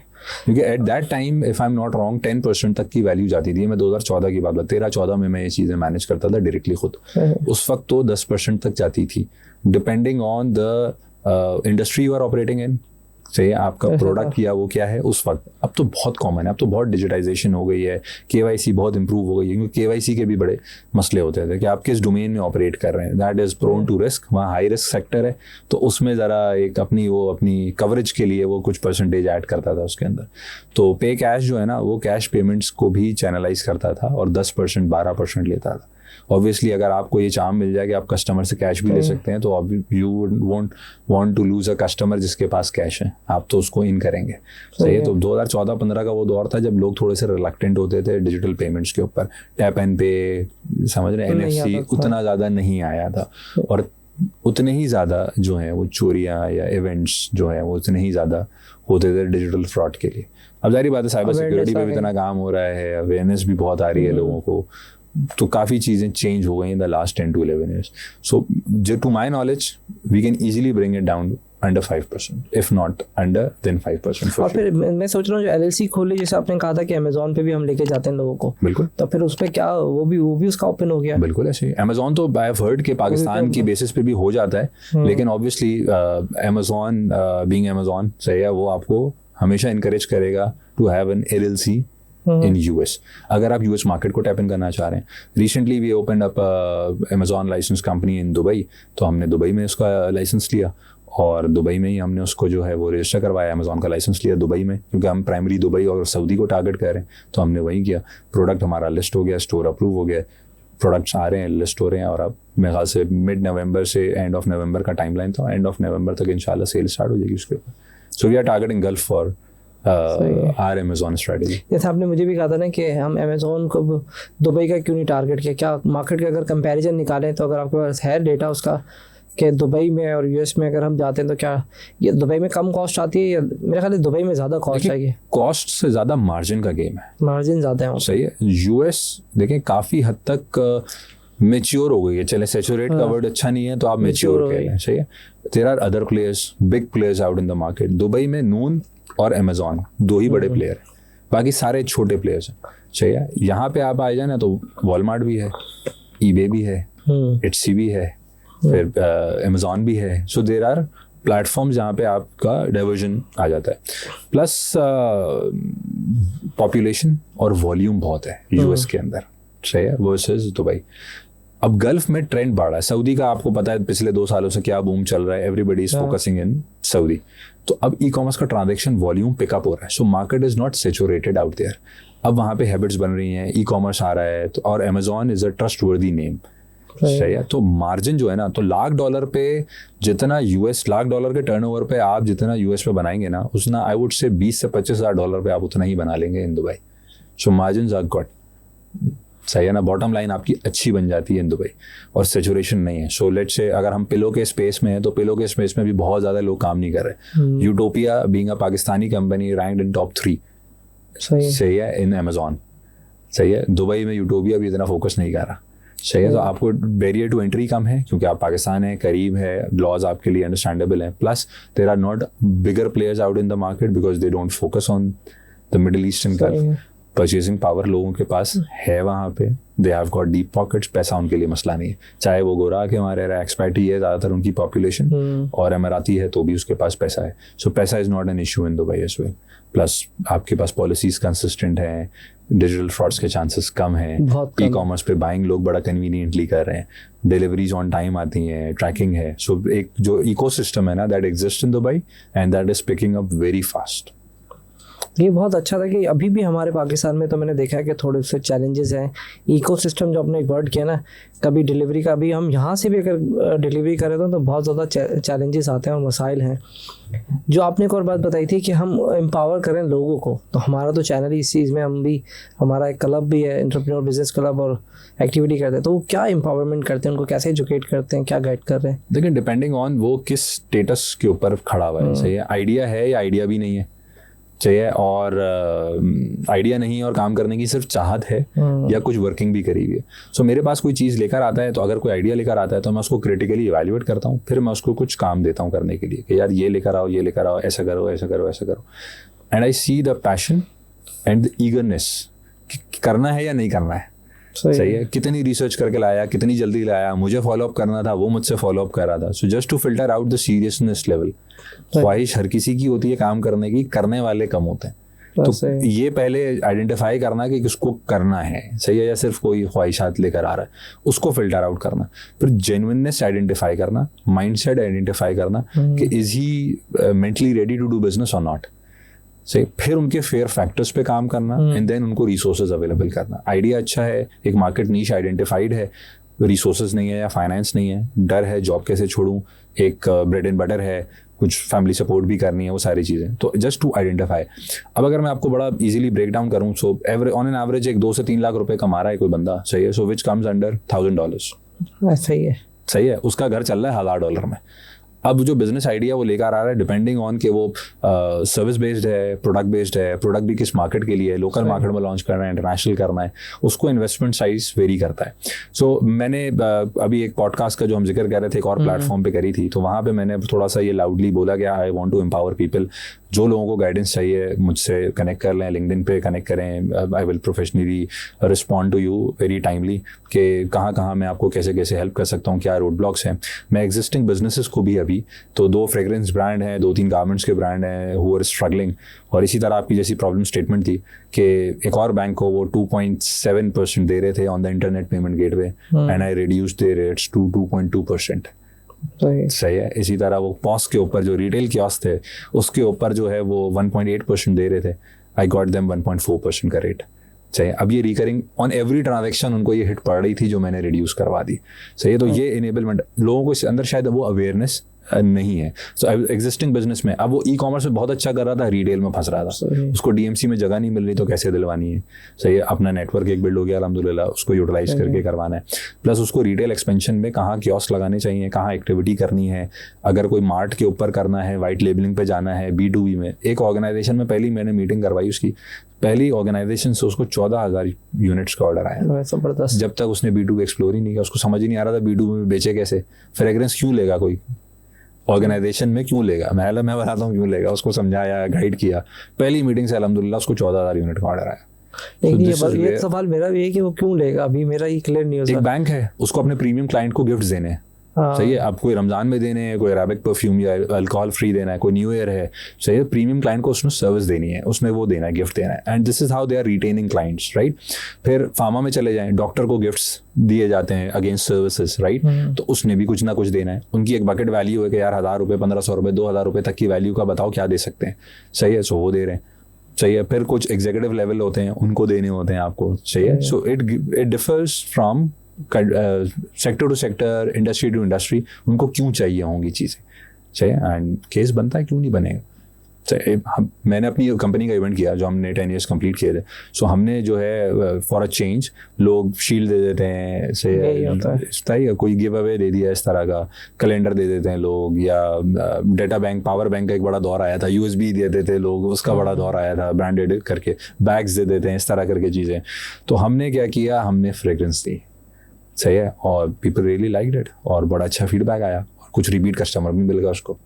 क्योंकि at that time if I am not wrong 10% तक की वैल्यू जाती थी। मैं 2014 की बात, 13-14 में मैं ये चीजें मैनेज करता था डायरेक्टली खुद। उस वक्त तो 10% तक जाती थी, depending on the industry you are operating in. से आपका प्रोडक्ट या वो क्या है उस वक्त। अब तो बहुत कॉमन है, अब तो बहुत डिजिटाइजेशन हो गई है, KYC बहुत इंप्रूव हो गई है, क्योंकि KYC के भी बड़े मसले होते थे कि आप किस डोमेन में ऑपरेट कर रहे हैं, that is prone to risk. वहाँ हाई रिस्क सेक्टर है तो उसमें ज़रा एक अपनी कवरेज के लिए वो कुछ परसेंटेज ऐड करता था उसके अंदर। तो पे कैश जो है ना वो कैश पेमेंट्स को भी चैनलाइज करता था और 10% 12% लेता था। ऑब्वियसली अगर आपको ये चार्म मिल जाए कि आप कस्टमर से कैश भी ले सकते हैं तो you won't want to lose a customer जिसके पास कैश है, आप तो उसको इन करेंगे। सही है। तो 2014-15 का वो दौर था जब लोग थोड़े से रिलक्टेंट होते थे डिजिटल पेमेंट्स के ऊपर। टैप एंड पे समझ रहे हैं, NFC उतना ज़्यादा नहीं आया था और उतने ही ज़्यादा जो है वो चोरियाँ या इवेंट्स जो है वो उतने ही ज़्यादा होते थे डिजिटल फ्रॉड के लिए। अब जारी बात है साइबर सिक्योरिटी पे भी इतना काम हो रहा है, अवेयरनेस भी बहुत आ रही है लोगों को, तो काफ़ी चीज़ें चेंज हो गई in the last 10 to 11 years. So to my knowledge we can easily bring it down under 5%, if not under then 5%. और फिर मैं सोच रहा हूँ जो LLC खोली, जैसे आपने कहा था कि अमेजोन पे भी हम लेके जाते हैं लोगों को, बिल्कुल, तो फिर उस पर क्या वो भी उसका ओपन हो गया? बिल्कुल ऐसे ही। अमेजोन तो आई हैव हर्ड के पाकिस्तान की बेसिस पे भी हो जाता है, लेकिन ऑब्वियसली अमेजोन बीइंग अमेजोन सही है, वो आपको हमेशा इनकरेज करेगा to have an LLC in US अगर आप US मार्केट को टैप इन करना चाह रहे हैं। Recently we opened up Amazon licence company in Dubai, तो हमने दुबई में उसका लाइसेंस लिया और दुबई में ही हमने उसको जो है वो रजिस्टर करवाया, अमेजोन का लाइसेंस लिया दुबई में, क्योंकि हम प्राइमरी दुबई और सऊदी को टारगेट कर रहे हैं, तो हमने वही किया। प्रोडक्ट हमारा लिस्ट हो गया, स्टोर अप्रूव हो गया, प्रोडक्ट्स आ रहे हैं, लिस्ट हो रहे हैं और अब मेरे ख्याल से मिड नवंबर से एंड ऑफ नवंबर का टाइमलाइन था, एंड ऑफ नवंबर तक इंशाल्लाह सेल स्टार्ट हो जाएगी उसके ऊपर। So we are targeting Gulf for our Amazon strategy. जैसे आपने मुझे भी कहा था ना कि हम अमेजोन को दुबई का क्यों नहीं टारगेट किया, क्या मार्केट का अगर कंपैरिजन निकालें तो अगर आपके पास है डेटा उसका कि दुबई में और यूएस में अगर हम जाते हैं तो क्या ये दुबई में कम कॉस्ट आती है या मेरे ख्याल से दुबई में ज़्यादा कॉस्ट आएगी? कॉस्ट से ज़्यादा मार्जिन का गेम है, मार्जिन ज़्यादा है। सही है। यूएस देखें काफ़ी हद तक मेच्योर हो गई है, चले सेचुरेट का वर्ड अच्छा नहीं है तो आप मेच्योर कह लें, सही है। There are other players, big players out in the market. Dubai में नून और अमेजॉन 2 ही बड़े प्लेयर हैं, बाकी सारे छोटे प्लेयर्स हैं, सही है। यहाँ पे आप आ जाए ना तो वॉलमार्ट भी है, ईबे भी है, एटसी भी है, फिर अमेजॉन भी है। सो देयर आर प्लेटफॉर्म जहाँ पे आपका डाइवर्जन आ जाता है। प्लस पॉपुलेशन और वॉल्यूम बहुत है यूएस के अंदर, सही है, वर्सेस दुबई। अब गल्फ में ट्रेंड बढ़ रहा है। सऊदी का आपको पता है पिछले 2 सालों से क्या बूम चल रहा है, everybody is focusing in Saudi. तो अब ई कॉमर्स का ट्रांजैक्शन वॉल्यूम पिकअप हो रहा है, so market is not saturated out there. अब वहाँ पे हैबिट्स बन रही हैं, ई कॉमर्स आ रहा है तो, और Amazon is a trustworthy name, सही है। तो मार्जिन जो है ना, तो $1,00,000 पे जितना यूएस $1,00,000 के टर्नओवर पे आप जितना यूएस पे बनाएंगे ना, उतना आई वुड से $20,000 से $25,000 पे आप उतना ही बना लेंगे in Dubai. So margin are got, सही है ना। बॉटम लाइन आपकी अच्छी बन जाती है इन दुबई और सेचुरेशन नहीं है। सो लेट्स से अगर हम पिलो के स्पेस में हैं तो पिलो के स्पेस में भी बहुत ज़्यादा लोग काम नहीं कर रहे। Utopia being a Pakistani company ranked in top 3, सही है, इन अमेजॉन, सही है। दुबई में यूटोपिया भी इतना फोकस नहीं कर रहा, सही है। तो आपको बैरियर टू एंट्री कम है क्योंकि आप पाकिस्तान है, करीब है, लॉज आपके लिए अंडरस्टैंडेबल है। Plus there are not bigger players out in the market because they don't focus on the middle eastern Gulf. Purchasing power लोगों के पास है वहाँ पे, they have got deep pockets, पैसा उनके लिए मसला नहीं है। चाहे वो गोरा के वहाँ रह रहा है, एक्सपैट ही है ज़्यादातर उनकी पॉपुलेशन, और अमराती है तो भी उसके पास पैसा है। सो पैसा is not an issue in Dubai as well. Plus आपके पास पॉलिसीज कंसिस्टेंट हैं, डिजिटल फ्रॉड्स के चांसेस कम हैं, ई कॉमर्स पे बाइंग लोग बड़ा कन्वीनियंटली कर रहे हैं, डिलीवरीज ऑन टाइम आती हैं, ट्रैकिंग है। सो एक जो इकोसिस्टम है ना, that exist in Dubai and that is picking up very fast. ये बहुत अच्छा था कि अभी भी हमारे पाकिस्तान में तो मैंने देखा है कि थोड़े से चैलेंजेस हैं। इकोसिस्टम जो आपने एक वर्ड किया ना, कभी डिलीवरी का भी हम यहाँ से भी अगर डिलीवरी करें तो बहुत ज़्यादा चैलेंजेस आते हैं और मसाइल हैं। जो आपने एक और बात बताई थी कि हम एम्पावर करें लोगों को, तो हमारा तो चैनल ही इस चीज़ में, हम भी, हमारा एक क्लब भी है, एंटरप्रेन्योर बिजनेस क्लब, और एक्टिविटी करते हैं। तो वो क्या एम्पावरमेंट करते हैं, उनको कैसे एजुकेट करते हैं, क्या गाइड कर रहे हैं? देखिए डिपेंडिंग ऑन वो किस स्टेटस के ऊपर खड़ा हुआ है, सही है। आइडिया है या आइडिया भी नहीं है, चाहिए, और आइडिया नहीं है और काम करने की सिर्फ चाहत है, या कुछ वर्किंग भी करी हुई है। सो मेरे पास कोई चीज़ लेकर आता है तो अगर कोई आइडिया लेकर आता है तो मैं उसको क्रिटिकली इवैल्यूएट करता हूँ, फिर मैं उसको कुछ काम देता हूँ करने के लिए कि यार ये लेकर आओ, ये लेकर आओ, ऐसा करो, ऐसा करो, ऐसा करो। And I see the passion and the eagerness कि करना है या नहीं करना है, सही है। कितनी रिसर्च करके लाया, कितनी जल्दी लाया, मुझे फॉलोअप करना था, वो मुझसे फॉलोअप कर रहा था। So just to filter out the seriousness level. ख्वाहिश हर किसी की होती है काम करने की, करने वाले कम होते हैं। तो ये पहले आइडेंटिफाई करना कि किसको करना है, सही है, या सिर्फ कोई ख्वाहिशात लेकर आ रहा है, उसको फिल्टर आउट करना। फिर जेन्युइननेस आइडेंटिफाई करना, माइंडसेट आइडेंटिफाई करना कि is he mentally ready to do business और नॉट, सही। फिर उनके फेयर फैक्टर्स पे काम करना एंड देन उनको रिसोर्सेज अवेलेबल करना। आइडिया अच्छा है, एक मार्केट नीश आइडेंटिफाइड है, रिसोर्सेज नहीं है या फाइनेंस नहीं है, डर है जॉब कैसे छोड़ूं, एक ब्रेड एंड बटर है, कुछ फैमिली सपोर्ट भी करनी है, वो सारी चीज़ें। तो जस्ट टू आइडेंटिफाई। अब अगर मैं आपको बड़ा इजीली ब्रेक डाउन करूँ, सो ऑन एन एवरेज एक 2 से 3 लाख रुपए कमा रहा है कोई बंदा, सही है, सो विच कम्स अंडर $1,000, सही है, सही है। उसका घर चल रहा है $1,000 में। अब जो बिजनेस आइडिया वो लेकर आ रहा है, डिपेंडिंग ऑन कि वो सर्विस बेस्ड है, प्रोडक्ट बेस्ड है, प्रोडक्ट भी किस मार्केट के लिए है, लोकल मार्केट में लॉन्च करना है, इंटरनेशनल करना है, उसको इन्वेस्टमेंट साइज वेरी करता है। सो मैंने अभी एक पॉडकास्ट का जो हम जिक्र कर रहे थे एक और प्लेटफॉर्म पे करी थी, तो वहाँ पे मैंने थोड़ा सा ये लाउडली बोला गया, I want to empower people. जो लोगों को गाइडेंस चाहिए मुझसे कनेक्ट कर लें, लिंक्डइन पे कनेक्ट करें, I will professionally respond to you very timely कि कहाँ मैं आपको कैसे कैसे हेल्प कर सकता हूँ, क्या रोड ब्लॉक्स हैं। मैं एग्जिस्टिंग बिजनेसेस को भी अभी तो 2 फ्रेग्रेंस ब्रांड हैं, 2-3 गारमेंट्स के ब्रांड हैं हु आर स्ट्रगलिंग, और इसी तरह आपकी जैसी प्रॉब्लम स्टेटमेंट थी कि एक और बैंक को वो 2.7% दे रहे थे on the internet payment gateway and I reduce the rates to 2.2%, सही है। इसी तरह वो पॉस के ऊपर जो रिटेल कियोस्क थे उसके ऊपर जो है वो 1.8% दे रहे थे, आई गॉट देम 1.4% का रेट, सही है। अब ये रिकरिंग ऑन एवरी ट्रांजैक्शन उनको ये हिट पड़ रही थी जो मैंने रिड्यूस करवा दी, सही है। तो ये इनेबलमेंट लोगों को इसके अंदर शायद वो अवेयरनेस नहीं है। सो एग्जिस्टिंग बिजनेस में अब वो ई कॉमर्स में बहुत अच्छा कर रहा था, रिटेल में फंस रहा था, उसको डीएमसी में जगह नहीं मिल रही तो कैसे दिलवानी है। सही है, अपना नेटवर्क एक बिल्ड हो गया अल्हम्दुलिल्लाह, उसको यूटिलाइज करके करवाना है। प्लस उसको रिटेल एक्सपेंशन में कहाँ कियोस्क लगाने चाहिए, कहाँ एक्टिविटी करनी है, अगर कोई मार्ट के ऊपर करना है, वाइट लेबलिंग पे जाना है, B2B में। एक ऑर्गेनाइजेशन में पहली मैंने मीटिंग करवाई, उसकी पहली ऑर्गेनाइजेशन से उसको 14,000 यूनिट्स का ऑर्डर आया। जबरदस्त। जब तक उसने B2B एक्सप्लोर ही नहीं किया, उसको समझ ही नहीं आ रहा था B2B में बेचे कैसे, फ्रेग्रेंस क्यों लेगा कोई ऑर्गेनाइजेशन में, क्यों लेगा, मैं बताता हूँ क्यों लेगा, उसको समझाया, गाइड किया। पहली मीटिंग से अल्हम्दुलिल्लाह उसको 14,000 यूनिट का ऑर्डर आया। लेकिन ये सवाल मेरा भी है कि वो क्यों लेगा, अभी मेरा ये क्लियर नहीं हो एक बैंक है, उसको अपने प्रीमियम क्लाइंट को गिफ्ट देने हैं। सही है, आप कोई रमजान में देने हैं, कोई अरेबिक परफ्यूम या अल्कोहल फ्री देना है, कोई न्यू ईयर है, सही है, प्रीमियम क्लाइंट को उसने सर्विस देनी है, उसमें वो देना है, गिफ्ट देना है। And this is how they are retaining clients, right. फिर फार्मा में चले जाएं, डॉक्टर को गिफ्ट्स दिए जाते हैं अगेंस्ट सर्विसेज, राइट। तो उसने भी कुछ ना कुछ देना है। उनकी एक बकेट वैल्यू है कि यार 1,000 रुपये, 1,500 रुपये, 2,000 रुपये तक की वैल्यू का बताओ क्या दे सकते हैं। सही है, सो वो दे रहे हैं। सही है, फिर कुछ एग्जीक्यूटिव लेवल होते हैं, उनको देने होते हैं आपको। सही है, so it differs from sector to sector, industry to industry, उनको क्यों चाहिए होंगी चीज़ें। चाहिए, एंड केस बनता है, क्यों नहीं बनेगा। मैंने अपनी कंपनी का इवेंट किया जो हमने 10 years कंप्लीट किए थे। सो हमने जो है फॉर अ चेंज लोग शील्ड दे देते हैं, से कोई गिव अवे दे दिया इस तरह का, कैलेंडर दे देते हैं लोग, या डेटा बैंक, पावर बैंक का एक बड़ा दौर आया था, USB दे देते थे लोग, उसका बड़ा दौर आया था, ब्रांडेड करके बैग्स दे देते हैं, इस तरह करके चीज़ें। तो हमने क्या किया, हमने फ्रेग्रेंस दी। सही है, और पीपल रियली लाइक्ड इट, और बड़ा अच्छा फीडबैक आया, और कुछ रिपीट कस्टमर भी मिल गया उसको।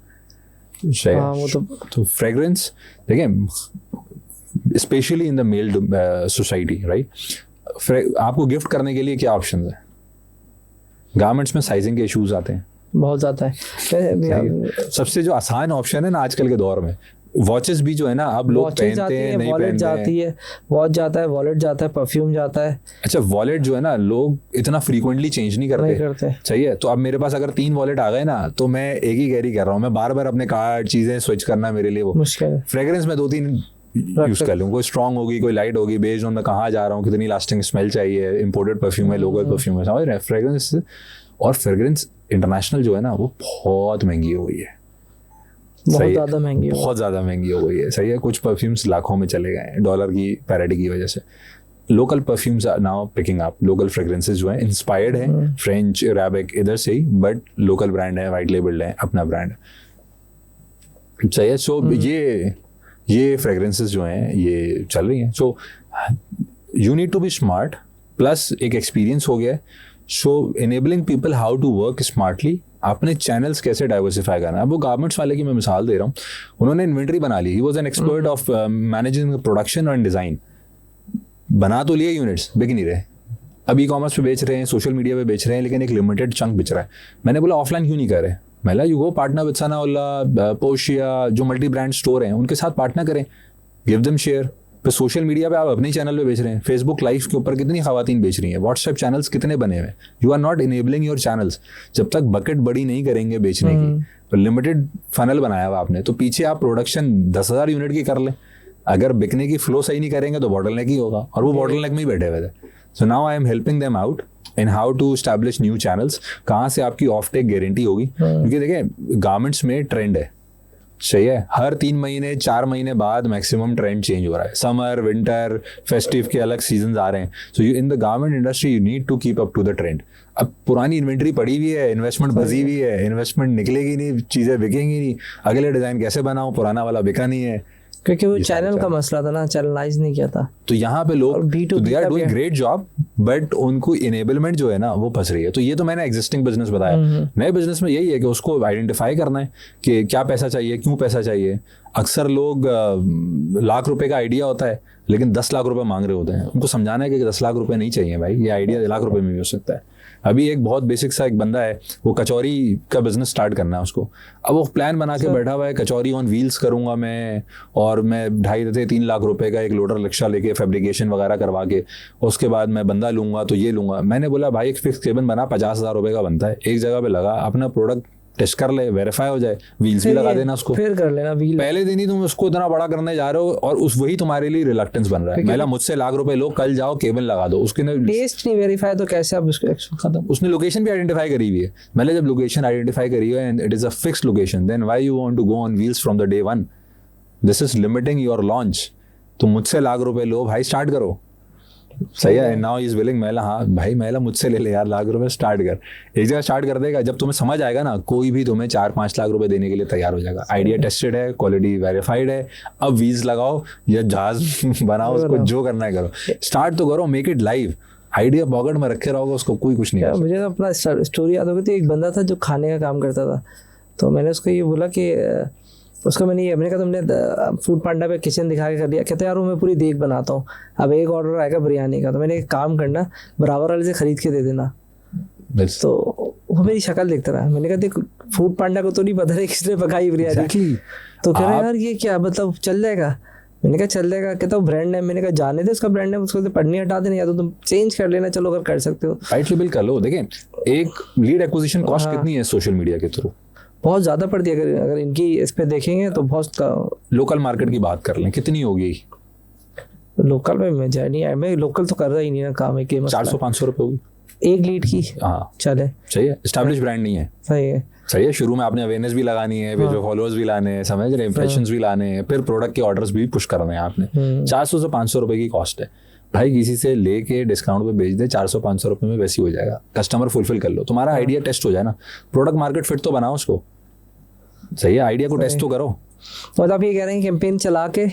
वो तो फ्रेग्रेंस देखें, specially in the male society, right. आपको गिफ्ट करने के लिए क्या ऑप्शन है? गारमेंट्स में साइजिंग के इश्यूज आते हैं बहुत ज़्यादा है। सबसे जो आसान ऑप्शन है ना आजकल के दौर में, वॉचेस भी जो है ना, अब लोग पहनते हैं, नहीं पहनते हैं। वॉच जाता है, वॉलेट जाता है, परफ्यूम जाता है। अच्छा, वॉलेट जो है ना, लोग इतना फ्रीक्वेंटली चेंज नहीं करते। चाहिए, तो अब मेरे पास अगर 3 वॉलेट आ गए ना, तो मैं एक ही कैरी कर रहा हूँ, मैं बार बार अपने कार्ड चीजें स्विच करना मेरे लिए वो मुश्किल है। फ्रेग्रेंस में 2-3 यूज कर लूँ, कोई स्ट्रॉन्ग होगी, कोई लाइट होगी, बेस्ड ऑन मैं कहाँ जा रहा हूँ, कितनी लास्टिंग स्मेल चाहिए, इंपोर्टेड परफ्यूम है, लोकल परफ्यूम है, समझ रहे हैं। फ्रेग्रेंस, और फ्रेग्रेंस इंटरनेशनल जो है ना, वो बहुत महंगी हो गई है, बहुत ज़्यादा महंगी हो गई है। सही है, कुछ परफ्यूम्स लाखों में चले गए हैं डॉलर की पैरिटी की वजह से। Local perfumes are now picking up, local fragrances जो है इंस्पायर्ड है फ्रेंच, अरेबिक, इधर से ही, बट लोकल ब्रांड है, वाइट लेबल्ड है, अपना ब्रांड। सही है, सो ये फ्रेग्रेंसेस जो हैं ये चल रही हैं। So you need to be smart, plus एक एक्सपीरियंस हो गया है। So enabling people how to work smartly, आपने चैनल्स कैसे डाइवर्सिफाई करना है। अब वो गारमेंट्स वाले की मैं मिसाल दे रहा हूँ, उन्होंने इन्वेंट्री बना ली, he was an expert of managing production और डिज़ाइन, बना तो लिए यूनिट्स, बिक नहीं रहे। अब ई कॉमर्स पे बेच रहे हैं, सोशल मीडिया पे बेच रहे हैं, लेकिन एक लिमिटेड चंक बिच रहा है। मैंने बोला ऑफलाइन क्यों नहीं कर रहे। मैंने you go partner with Sanaullah, पोशिया, जो मल्टी ब्रांड स्टोर हैं, उनके साथ पार्टनर करें, गिव देम शेयर। फिर सोशल मीडिया पे आप अपने चैनल पे बेच रहे हैं, फेसबुक लाइव के ऊपर कितनी खवातीन बेच रही हैं, व्हाट्सएप चैनल्स कितने बने हुए हैं। You are not enabling your channels. जब तक बकेट बड़ी नहीं करेंगे बेचने की, तो लिमिटेड फनल बनाया हुआ आपने, तो पीछे आप प्रोडक्शन 10,000 यूनिट की कर लें, अगर बिकने की फ्लो सही नहीं करेंगे तो बॉटल नेक ही होगा, और वो बॉटल नेक में ही बैठे हुए थे। So now I am helping them out in how to establish new channels, कहाँ से आपकी ऑफ टेक गारंटी होगी। क्योंकि देखिए गारमेंट्स में ट्रेंड है, सही है, हर 3 महीने 4 महीने बाद मैक्सिमम ट्रेंड चेंज हो रहा है। समर, विंटर, फेस्टिव के अलग सीजन आ रहे हैं। So you in the garment industry you need to keep up to the trend. अब पुरानी इन्वेंट्री पड़ी हुई है, इन्वेस्टमेंट बजी हुई है, इन्वेस्टमेंट निकलेगी नहीं, चीज़ें बिकेंगी नहीं, अगले डिज़ाइन कैसे बनाऊं, पुराना वाला बिका नहीं है, क्योंकि वो चैनल का मसला था ना, चैनलाइज नहीं किया था। तो यहाँ पे लोग they are doing great job, but उनको इनेबलमेंट जो है ना वो फंस रही है। तो ये तो मैंने एग्जिस्टिंग बिजनेस बताया। नए बिजनेस में यही है कि उसको आइडेंटिफाई करना है कि क्या पैसा चाहिए, क्यों पैसा चाहिए। अक्सर लोग लाख रुपए का आइडिया होता है, लेकिन 10 लाख रुपए मांग रहे होते हैं। उनको समझाना है कि 10 लाख रुपए नहीं चाहिए भाई, ये आइडिया लाख रुपए में भी हो सकता है। अभी एक बहुत बेसिक सा एक बंदा है, वो कचौरी का बिजनेस स्टार्ट करना है उसको। अब वो प्लान बना के बैठा हुआ है, कचौरी ऑन व्हील्स करूंगा मैं, और मैं 2.5-3 लाख रुपए का एक लोडर रिक्शा लेके फैब्रिकेशन वगैरह करवा के, उसके बाद मैं बंदा लूंगा तो ये लूंगा। मैंने बोला भाई एक फिक्स केबिन बना, 50,000 रुपए का बनता है, एक जगह पे लगा, अपना प्रोडक्ट टेस्ट कर ले, वेरीफाई हो जाए, व्हील्स भी लगा देना उसको, फिर कर लेना व्हील। पहले दिन ही तुम उसको इतना बड़ा करने जा रहे हो और उस वही तुम्हारे लिए रिलक्टेंस बन रहा है। महिला मुझसे लाख रुपए लो, कल जाओ केबल लगा दो, उसके टेस्ट नहीं वेरीफाई तो कैसे आप उसको खत्म। उसने लोकेशन भी आइडेंटिफाई करी हुई है, मैंने जब लोकेशन आइडेंटिफाई करी है and it is a fixed location, then why you want to go on wheels from the day one? This is limiting your launch. तुम मुझसे लाख रुपए लो भाई, स्टार्ट करो। सही है। नाउ इज विलिंग, महिला हाँ भाई महिला मुझसे ले ले यार लाख रुपए, स्टार्ट कर। एक जगह स्टार्ट कर देगा, जब तुम्हें समझ आएगा ना, कोई भी तुम्हें 4-5 लाख रुपए देने के लिए तैयार हो जाएगा। आइडिया टेस्टेड है, क्वालिटी वेरीफाइड है, अब व्हील्स लगाओ या जहाज बनाओ, उसको जो करना है करो, स्टार्ट तो करो, make it live. Idea pocket में रखे रहोगे, उसको कोई कुछ नहीं कर सकता। मुझे तो अपना स्टोरी याद हो गई थी, एक बंदा था जो खाने का काम करता था, तो मैंने उसको ये बोला कि उसको मैंने कहा तुमने फूड पांडा पे किचन दिखा के कर दिया। कहते यार वो मैं पूरी देख बनाता हूँ, अब एक ऑर्डर आएगा बिरयानी का तो मैंने एक काम करना, बराबर वाले से खरीद के दे देना। तो वो मेरी शक्ल देखता रहा, मैंने कहा देख फूड पांडा को तो नहीं पता है किसने पकाई बिरयानी। तो कह रहा यार ये क्या मतलब चल जाएगा? मैंने कहा चल जाएगा। कहता ब्रांड नेम, मैंने कहा जाने दे उसका ब्रांड नेम, उसको पढ़नी हटा देना, या तो तुम चेंज कर लेना, चलो अगर कर सकते हो राइट लेबल कर लो। देखें एक लीड एक्विजिशन कॉस्ट कितनी है सोशल मीडिया के थ्रू? बहुत ज़्यादा पड़ती है। अगर इनकी इस पे देखेंगे तो बहुत। लोकल मार्केट की बात कर लें, कितनी होगी? लोकल में मैं जाए नहीं, मैं लोकल तो कर रहा ही नहीं ना काम है कि 400-500 रुपए होगी एक लीड की। हाँ चले, सही है। एस्टैब्लिश ब्रांड नहीं है, सही है, सही है। शुरू में आपने अवेयरनेस भी लगानी है, फिर जो फॉलोअर्स भी लाने हैं, समझ रहे, इंप्रेशंस भी लाने हैं, फिर प्रोडक्ट के ऑर्डर्स भी पुश करने हैं आपने। 400 से 500 रुपए की कॉस्ट है भाई, किसी से लेके डिस्काउंट पे बेच दे, 400-500 रुपए में वैसी हो जाएगा। कस्टमर फुलफिल कर लो, तुम्हारा आइडिया टेस्ट हो जाए ना, प्रोडक्ट मार्केट फिट तो बनाओ उसको। सही है, आइडिया को टेस्ट तो करो। तो आप ये कह रहे हैं कैंपेन चला के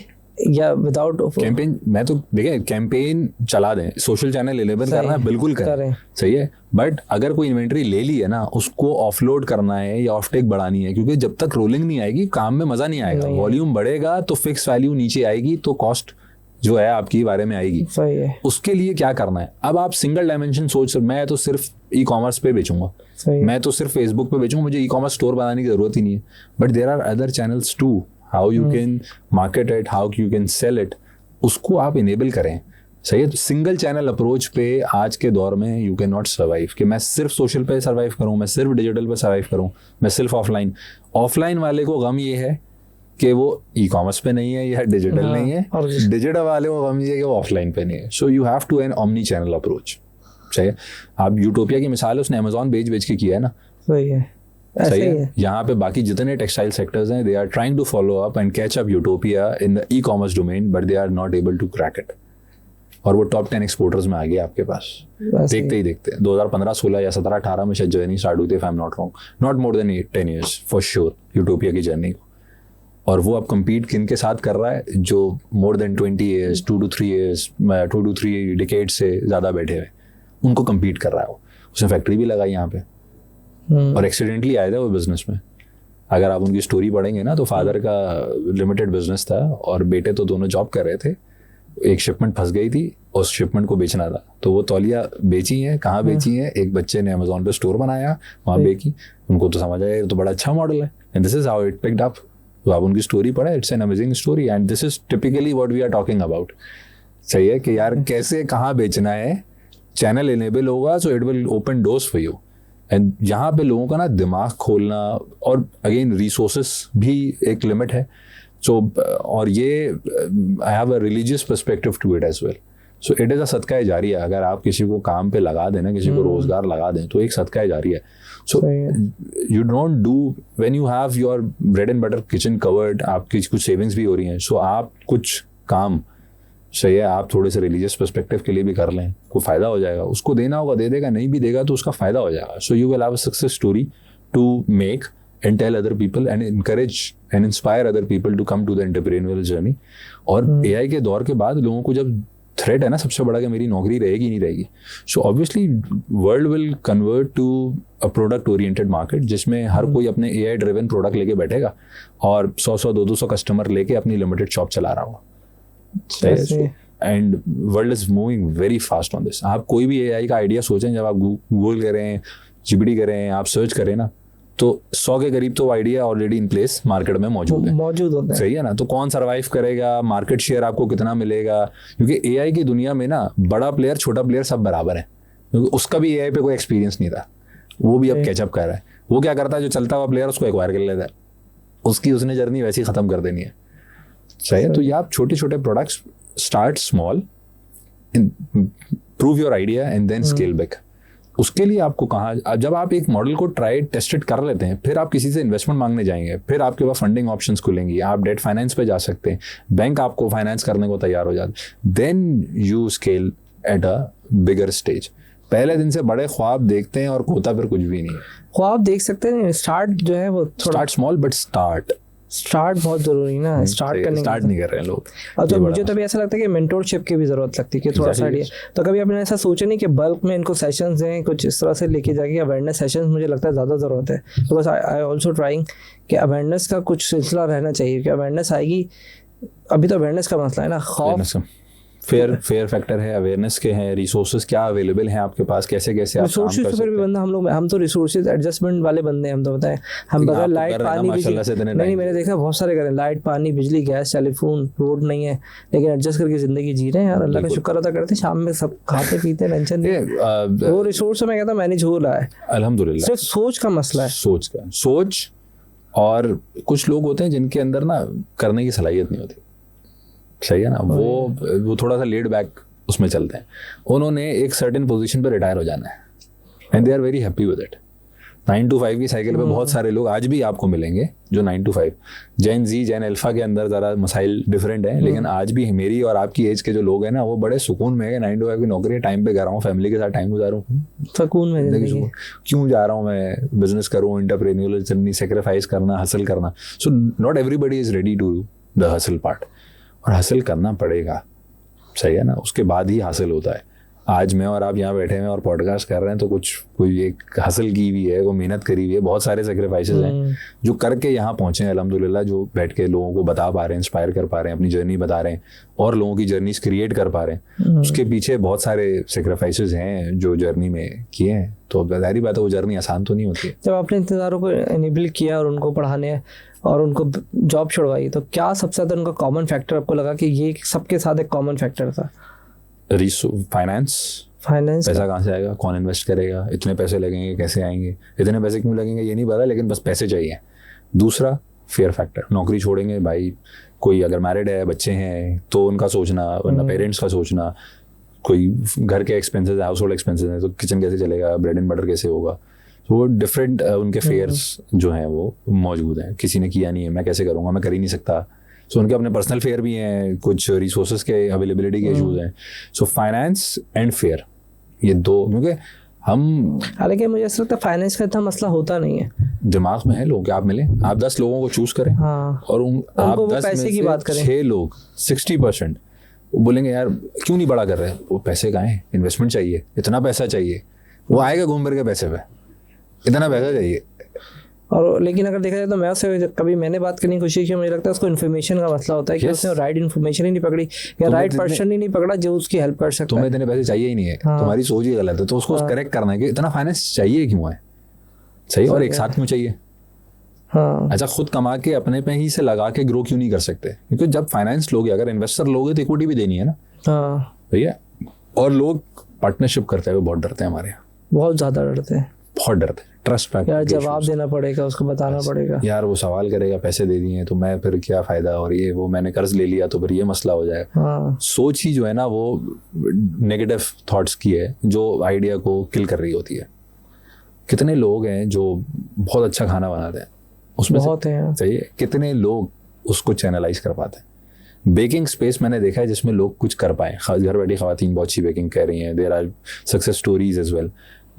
या विदाउट कैंपेन? मैं तो देखें कैंपेन चला दें, सोशल चैनल इनेबल करना है बिल्कुल करें, सही है। बट अगर कोई इन्वेंट्री ले ली है ना, उसको ऑफलोड करना है या ऑफ टेक बढ़ानी है, क्योंकि जब तक रोलिंग नहीं आएगी काम में मजा नहीं आएगा। वॉल्यूम बढ़ेगा तो फिक्स वैल्यू नीचे आएगी, तो कॉस्ट जो है आपकी बारे में आएगी। सही है। उसके लिए क्या करना है? अब आप सिंगल डायमेंशन सोच, मैं तो सिर्फ ई कॉमर्स पे बेचूंगा, मैं तो सिर्फ फेसबुक पे बेचूंगा, मुझे ई कॉमर्स स्टोर बनाने की जरूरत ही नहीं है। But there are other channels too, how you can market it, how you can sell it, उसको आप इनेबल करें। सही है। तो सिंगल चैनल अप्रोच पे आज के दौर में यू कैन नॉट सर्वाइव, कि मैं सिर्फ सोशल पे सर्वाइव करूं, मैं सिर्फ डिजिटल पे सर्वाइव करूं, मैं सिर्फ ऑफलाइन वाले को गम ये है कि वो ई कॉमर्स पे नहीं है या डिजिटल नहीं है, डिजिटल वाले को गम ये है कि वो ऑफलाइन पे नहीं है। So you have to an omni channel approach. सही है। आप यूटोपिया की मिसाल है, उसने अमेजॉन बेच के किया है ना, सही है, सही है। यहाँ पे बाकी जितने टेक्सटाइल सेक्टर्स हैं, they are trying to follow up and catch up utopia in the e commerce domain, but they are not able to crack it. और वो टॉप 10 एक्सपोर्टर्स में आ गया आपके पास, देखते ही देखते। 2015-16 या 17-18 में शायद जर्नी स्टार्ट हुई थी, if I am not wrong, not more than 10 years for sure, utopia की जर्नी को। और वो अब compete किन के साथ कर रहा है? जो more than 20 years, 2 to 3 decades से ज़्यादा बैठे हुए, उनको compete कर रहा है वो। उसने फैक्ट्री भी लगाई यहाँ पे, और एक्सीडेंटली आया था वो बिजनेस में। अगर आप उनकी स्टोरी पढ़ेंगे ना, तो फादर का लिमिटेड बिजनेस था और बेटे तो दोनों जॉब कर रहे थे। एक शिपमेंट फंस गई थी, उस शिपमेंट को बेचना था, तो वो तौलिया बेची है। कहाँ बेची है? एक बच्चे ने अमेजोन पे स्टोर बनाया, वहाँ बेची। उनको तो समझ आया ये तो बड़ा अच्छा मॉडल है, and this is how it picked up. तो आप उनकी स्टोरी पढ़े, it's an amazing story, and this is typically what we are talking about. सही है कि यार कैसे कहाँ बेचना है, चैनल इनेबल होगा, so it will open doors for you. And यहाँ पे लोगों का ना दिमाग खोलना, और अगेन रिसोर्सेस भी एक लिमिट है। सो और ये I have a religious perspective to it as well. So it is a सदका जारिया। अगर आप किसी को काम पे लगा दें ना, किसी को रोजगार लगा दें, तो एक सदका जारिया है। So you don't do when you have your bread and butter kitchen covered, आपकी कुछ सेविंग्स भी हो रही हैं, सो आप कुछ काम, सही है, आप थोड़े से रिलीजियस पर्सपेक्टिव के लिए भी कर लें, कोई फायदा हो जाएगा। उसको देना होगा दे देगा, नहीं भी देगा तो उसका फायदा हो जाएगा। So you will have a success story to make and tell other people and encourage and inspire other people to come to the entrepreneurial journey. और AI के दौर के बाद लोगों को जब थ्रेट है ना सबसे बड़ा कि मेरी नौकरी रहेगी नहीं रहेगी, so obviously world will convert to a product oriented market, जिसमें हर कोई अपने AI ड्रिवन प्रोडक्ट लेके बैठेगा और 100-200 कस्टमर लेके अपनी लिमिटेड शॉप चला रहा होगा। And world is moving very fast on this. आप कोई भी AI का आइडिया सोचें, जब आप गूगल करें, GPT करें, आप सर्च करें ना, तो 100 के करीब तो idea already in place market में मौजूद होता है। सही है ना। तो कौन सर्वाइव करेगा, मार्केट शेयर आपको कितना मिलेगा, क्योंकि AI की दुनिया में ना बड़ा प्लेयर छोटा प्लेयर सब बराबर है, क्योंकि उसका भी AI पे कोई एक्सपीरियंस नहीं था। वो भी अब कैचअप कर रहा है। वो क्या करता है, जो चलता हुआ प्लेयर उसको एक्वायर कर लेता है, उसने जर्नी वैसे ही खत्म कर देनी है। सही है। तो ये आप छोटे छोटे products, start small, prove your idea and then scale back. उसके लिए आपको कहाँ, जब आप एक मॉडल को ट्राई टेस्टेड कर लेते हैं, फिर आप किसी से इन्वेस्टमेंट मांगने जाएंगे, फिर आपके पास फंडिंग ऑप्शंस खुलेंगी, आप डेट फाइनेंस पे जा सकते हैं, बैंक आपको फाइनेंस करने को तैयार हो जाता है, then you scale at a bigger stage. पहले दिन से बड़े ख्वाब देखते हैं और होता फिर कुछ भी नहीं है। ख्वाब देख सकते हैं, स्टार्ट जो है वो स्टार्ट स्मॉल बट स्टार्ट बहुत जरूरी ना, स्टार्ट नहीं कर रहे हैं लोग। और तो मुझे तो भी ऐसा लगता है कि मेंटोरशिप की भी जरूरत लगती है कि थोड़ा सा आइडिया। तो कभी आपने ऐसा सोचा नहीं कि बल्क में इनको सेशंस दें, कुछ इस तरह से लेके जाके अवेयरनेस सेशंस मुझे लगता है ज़्यादा ज़रूरत है। बिकॉज आई ऑल्सो ट्राइंग कि अवेयरनेस का कुछ सिलसिला रहना चाहिए, कि अवेयरनेस आएगी। अभी तो अवेयरनेस का मसला है ना, खौफ फेयर फैक्टर है, अवेयरनेस के हैं, रिसोर्सेज क्या अवेलेबल हैं आपके पास, कैसे आप काम कर सकते हैं। फिर भी बंदा हम तो रिसोर्सेज एडजस्टमेंट वाले बंदे हैं। हम तो बताएं, हम बगैर लाइट पानी नहीं, मैंने देखा बहुत सारे करें, लाइट पानी बिजली गैस टेलीफोन रोड नहीं है, लेकिन एडजस्ट करके जिंदगी जी रहे हैं यार। अल्लाह का शुक्र अदा करते हैं, शाम में सब खाते पीते, टेंशन नहीं। वो रिसोर्स मैं कहता मैनेज हो रहा है अल्हम्दुलिल्लाह। सिर्फ सोच का मसला है, सोच। और कुछ लोग होते हैं जिनके अंदर ना करने की सलाहियत नहीं होती, सही है ना, वो थोड़ा सा लेड बैक उसमें चलते हैं। उन्होंने एक सर्टेन पोजीशन पे रिटायर हो जाना है and they are very happy with it. 9 to 5 की साइकिल पे बहुत सारे लोग आज भी आपको मिलेंगे जो 9 to 5, gen ji gen alpha के अंदर ज़रा मसाइल डिफरेंट है, लेकिन आज भी मेरी और आपकी एज के जो लोग हैं ना, वो बड़े सुकून में है। 9 to 5 की नौकरी, टाइम पे कर रहा हूँ, फैमिली के साथ टाइम गुजार रहा हूँ, सुकून में क्यों जा रहा हूँ मैं बिजनेस करूँ, एंटरप्रेन्योरियल जर्नी, सेक्रीफाइस करना, हासिल करना। So not everybody is ready to the हासिल पार्ट, और हासिल करना पड़ेगा, सही है ना, उसके बाद ही हासिल होता है। आज मैं और आप यहाँ बैठे हैं और पॉडकास्ट कर रहे हैं तो कोई एक हासिल की हुई है, कोई मेहनत करी हुई है, बहुत सारे सेक्रीफाइसेस हैं जो करके यहाँ पहुँचे हैं अल्हम्दुलिल्लाह, जो बैठ के लोगों को बता पा रहे हैं, इंस्पायर कर पा रहे हैं, अपनी जर्नी बता रहे हैं और लोगों की जर्नीज क्रिएट कर पा रहे हैं। उसके पीछे बहुत सारे सेक्रीफाइसेस हैं जो जर्नी में किए हैं। तो जाहिर बात है वो जर्नी आसान तो नहीं होती। जब आपने इंतज़ारों को इनेबल किया और उनको पढ़ाने और उनको जॉब छुड़वाई, तो क्या सबसे ज़्यादा उनका कॉमन फैक्टर आपको लगा कि ये सबके साथ एक कॉमन फैक्टर था? फाइनेंस पैसा कहाँ से आएगा, कौन इन्वेस्ट करेगा, इतने पैसे लगेंगे, कैसे आएंगे, इतने पैसे क्यों लगेंगे ये नहीं पता, लेकिन बस पैसे चाहिए। दूसरा फेयर फैक्टर, नौकरी छोड़ेंगे भाई, कोई अगर मैरिड है, बच्चे हैं तो उनका सोचना, वरना पेरेंट्स का सोचना, कोई घर के एक्सपेंसेस, हाउस होल्ड एक्सपेंसेस हैं तो किचन कैसे चलेगा, ब्रेड एंड बटर कैसे होगा। तो वो डिफरेंट उनके फेयर्स जो हैं वो मौजूद हैं। किसी ने किया नहीं है, मैं कैसे करूँगा, मैं कर ही नहीं सकता। सो उनके अपने पर्सनल फेयर भी हैं, कुछ रिसोर्सेज के अवेलेबिलिटी के इशूज़ हैं। सो फाइनेंस एंड फेयर, ये दो, क्योंकि हम, हालांकि मुझे ऐसा लगता है फाइनेंस का इतना मसला होता नहीं है, दिमाग में है। लोग आप मिले, आप 10 लोगों को चूज करें, और आप 10 पैसे की बात करें, 6 लोग 60% बोलेंगे यार क्यों नहीं बड़ा कर रहे, वो पैसे कहाँ हैं, इन्वेस्टमेंट चाहिए, इतना पैसा चाहिए, वो आएगा घूम फिर के पैसे पे, इतना पैसा चाहिए। और लेकिन अगर देखा जाए तो मैं उससे कभी मैंने बात करने की कोशिश की, मुझे लगता है उसको इन्फॉर्मेशन का मसला होता है कि उसने राइट इन्फॉर्मेशन ही नहीं पकड़ी या राइट पर्सन ही नहीं पकड़ा जो उसकी हेल्प कर सकता है। तुम्हें इतने पैसे चाहिए ही नहीं है, तुम्हारी सोच ही गलत है, तो उसको करेक्ट करना है कि इतना फाइनेंस चाहिए क्यों है, सही, और एक साथ क्यों चाहिए। अच्छा, खुद कमा के अपने पे ही से लगा के ग्रो क्यों नहीं कर सकते, क्योंकि जब फाइनेंस लोगे, अगर इन्वेस्टर लोगे तो इक्विटी भी देनी है ना, भैया। और लोग पार्टनरशिप करते हुए बहुत डरते हैं, हमारे यहाँ बहुत ज्यादा डरते हैं, बहुत डरते हैं। ट्रस्ट यार जवाब देना पड़ेगा, उसको बताना पड़ेगा, यार वो सवाल करेगा, पैसे दे दिए तो मैं फिर क्या फायदा, और ये वो मैंने कर्ज ले लिया तो फिर ये मसला हो जाएगा। सोच ही जो है ना वो नेगेटिव थॉट्स की है, जो आइडिया को किल कर रही होती है। कितने लोग हैं जो बहुत अच्छा खाना बनाते हैं, उसमें बहुत हैं, सही है, कितने लोग उसको चैनलाइज कर पाते हैं। बेकिंग स्पेस मैंने देखा है जिसमें लोग कुछ कर पाए, घर बैठी खवातीन बहुत अच्छी बेकिंग कर रही हैं, there are success stories as well,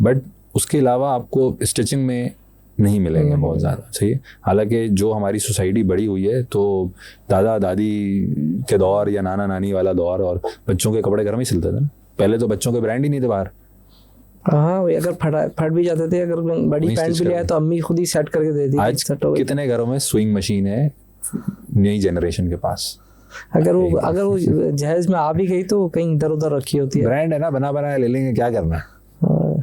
but उसके अलावा आपको स्टिचिंग में नहीं मिलेंगे बहुत ज़्यादा, सही है। हालांकि जो हमारी सोसाइटी बड़ी हुई है तो दादा दादी के दौर या नाना नानी वाला दौर, और बच्चों के कपड़े घर में ही सिलते थे ना, पहले तो बच्चों के ब्रांड ही नहीं थे बाहर। हाँ, अगर फट भी जाते थे, अगर बड़ी पैंट भी लिया तो अम्मी खुद ही सेट करके दे दी। आज कितने घरों में स्विंग मशीन है नई जनरेशन के पास, अगर वो जहेज में आ भी गई तो कहीं इधर उधर रखी होती है, ब्रांड है ना, बना बनाया ले लेंगे, क्या करना।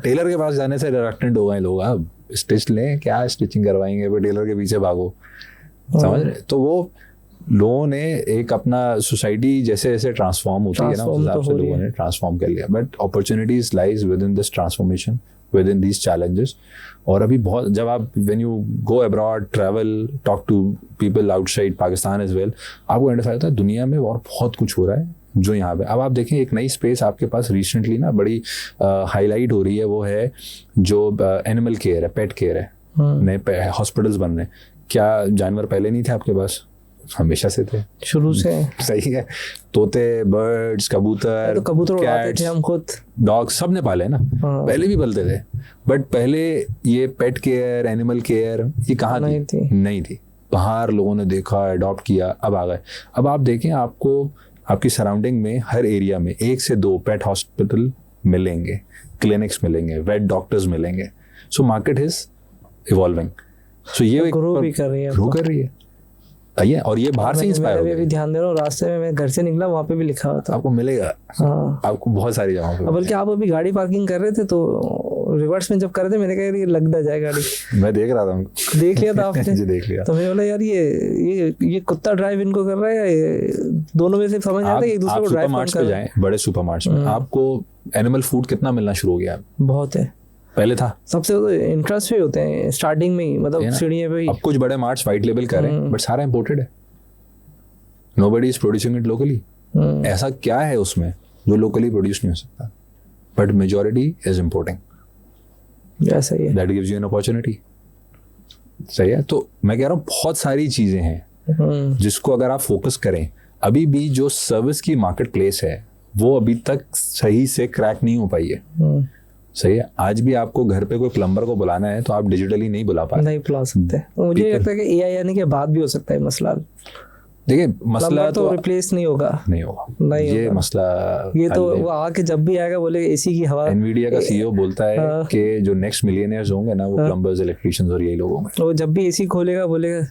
टेलर के पास जाने से रिलक्टेंट हो गए लोग, अब स्टिच लें, क्या स्टिचिंग करवाएंगे, फिर टेलर के पीछे भागो, समझ रहे। तो वो लोगों ने एक अपना सोसाइटी जैसे जैसे ट्रांसफॉर्म होती है ना, उस हिसाब से लोगों ने ट्रांसफॉर्म कर लिया. But opportunities lies within this transformation, within these challenges. और अभी बहुत, जब आप when you go abroad, travel, talk to people outside Pakistan as well, आपको आइडेंटिफाई होता है दुनिया में और बहुत कुछ हो रहा है जो यहाँ पे. अब आप देखें एक नई स्पेस आपके पास रिसेंटली ना बड़ी हाईलाइट हो रही है, वो है जो एनिमल केयर है, पेट केयर है. नए हॉस्पिटल्स बन रहे हैं. क्या जानवर पहले नहीं थे आपके पास? हमेशा से थे, शुरू से. सही है. तोते, बर्ड्स, कबूतर, तो कबूतर उड़ाते थे हम खुद, डॉग, सब ने पाले ना. पहले भी पालते थे. बट पहले ये पेट केयर, एनिमल केयर ये कहाँ थी? नहीं थी. बाहर लोगों ने देखा, अडॉप्ट किया, अब आ गए. अब आप देखें, आपको आपकी सराउंडिंग में हर एरिया में 1 से 2 पेट हॉस्पिटल मिलेंगे, क्लिनिक्स मिलेंगे, वेट डॉक्टर्स मिलेंगे. So market is evolving. So ये ग्रो भी कर रही है, ग्रो कर रही है. आइए, और ये बाहर से इंस्पायर हो गया. मैं ध्यान दे रहा हूँ, रास्ते में मैं घर से निकला, वहाँ पे भी लिखा हुआ था. आपको मिलेगा. हाँ. आपको बहुत सारी जगहों पे. बल्कि आप अभी गाड़ी पार्किंग कर रहे थे तो रिवर्स में जब कर रहे थे, मैंने कहा ये लग ना जाए गाड़ी. मैं देख रहा था. देख लिया था आपने? जी देख लिया. तो मैं बोला यार ये कुत्ता ड्राइव इनको कर रहा है या ये दोनों में से समझ आता है एक दूसरे को ड्राइव कर रहा है. जाएं बड़े सुपरमार्ट्स में, आपको एनिमल फूड कितना मिलना शुरू हो गया? बहुत है. पहले था सबसे इंटरेस्ट भी होते हैं स्टार्टिंग में ही, मतलब सीढ़ियों पे ही. अब कुछ बड़े मार्ट्स वाइट लेबल कर रहे हैं, बट सारा इंपोर्टेड है. Nobody is producing it locally. ऐसा क्या है उसमें जो लोकली प्रोड्यूस नहीं हो सकता? But majority is importing. ऐसा ही है. That gives you an opportunity. सही है. तो मैं कह रहा हूँ बहुत सारी चीजें हैं जिसको अगर आप फोकस करें. अभी भी जो सर्विस की मार्केट प्लेस है वो अभी तक सही से क्रैक नहीं हो पाई है. सही है. आज भी आपको घर पे कोई प्लम्बर को बुलाना है तो आप डिजिटली नहीं बुला सकते. मुझे लगता है कि एआई आने के बाद भी हो सकता है मसला. देखिए मसला तो रिप्लेस नहीं होगा. ये मसला ये तो वो आके जब भी आएगा बोले एसी की हवा. एनवीडिया का सीईओ बोलता है कि जो नेक्स्ट मिलियनियर्स होंगे ना वो प्लम्बर्स, इलेक्ट्रिशियंस और यही लोग होंगे. वो जब भी एसी खोलेगा बोलेगा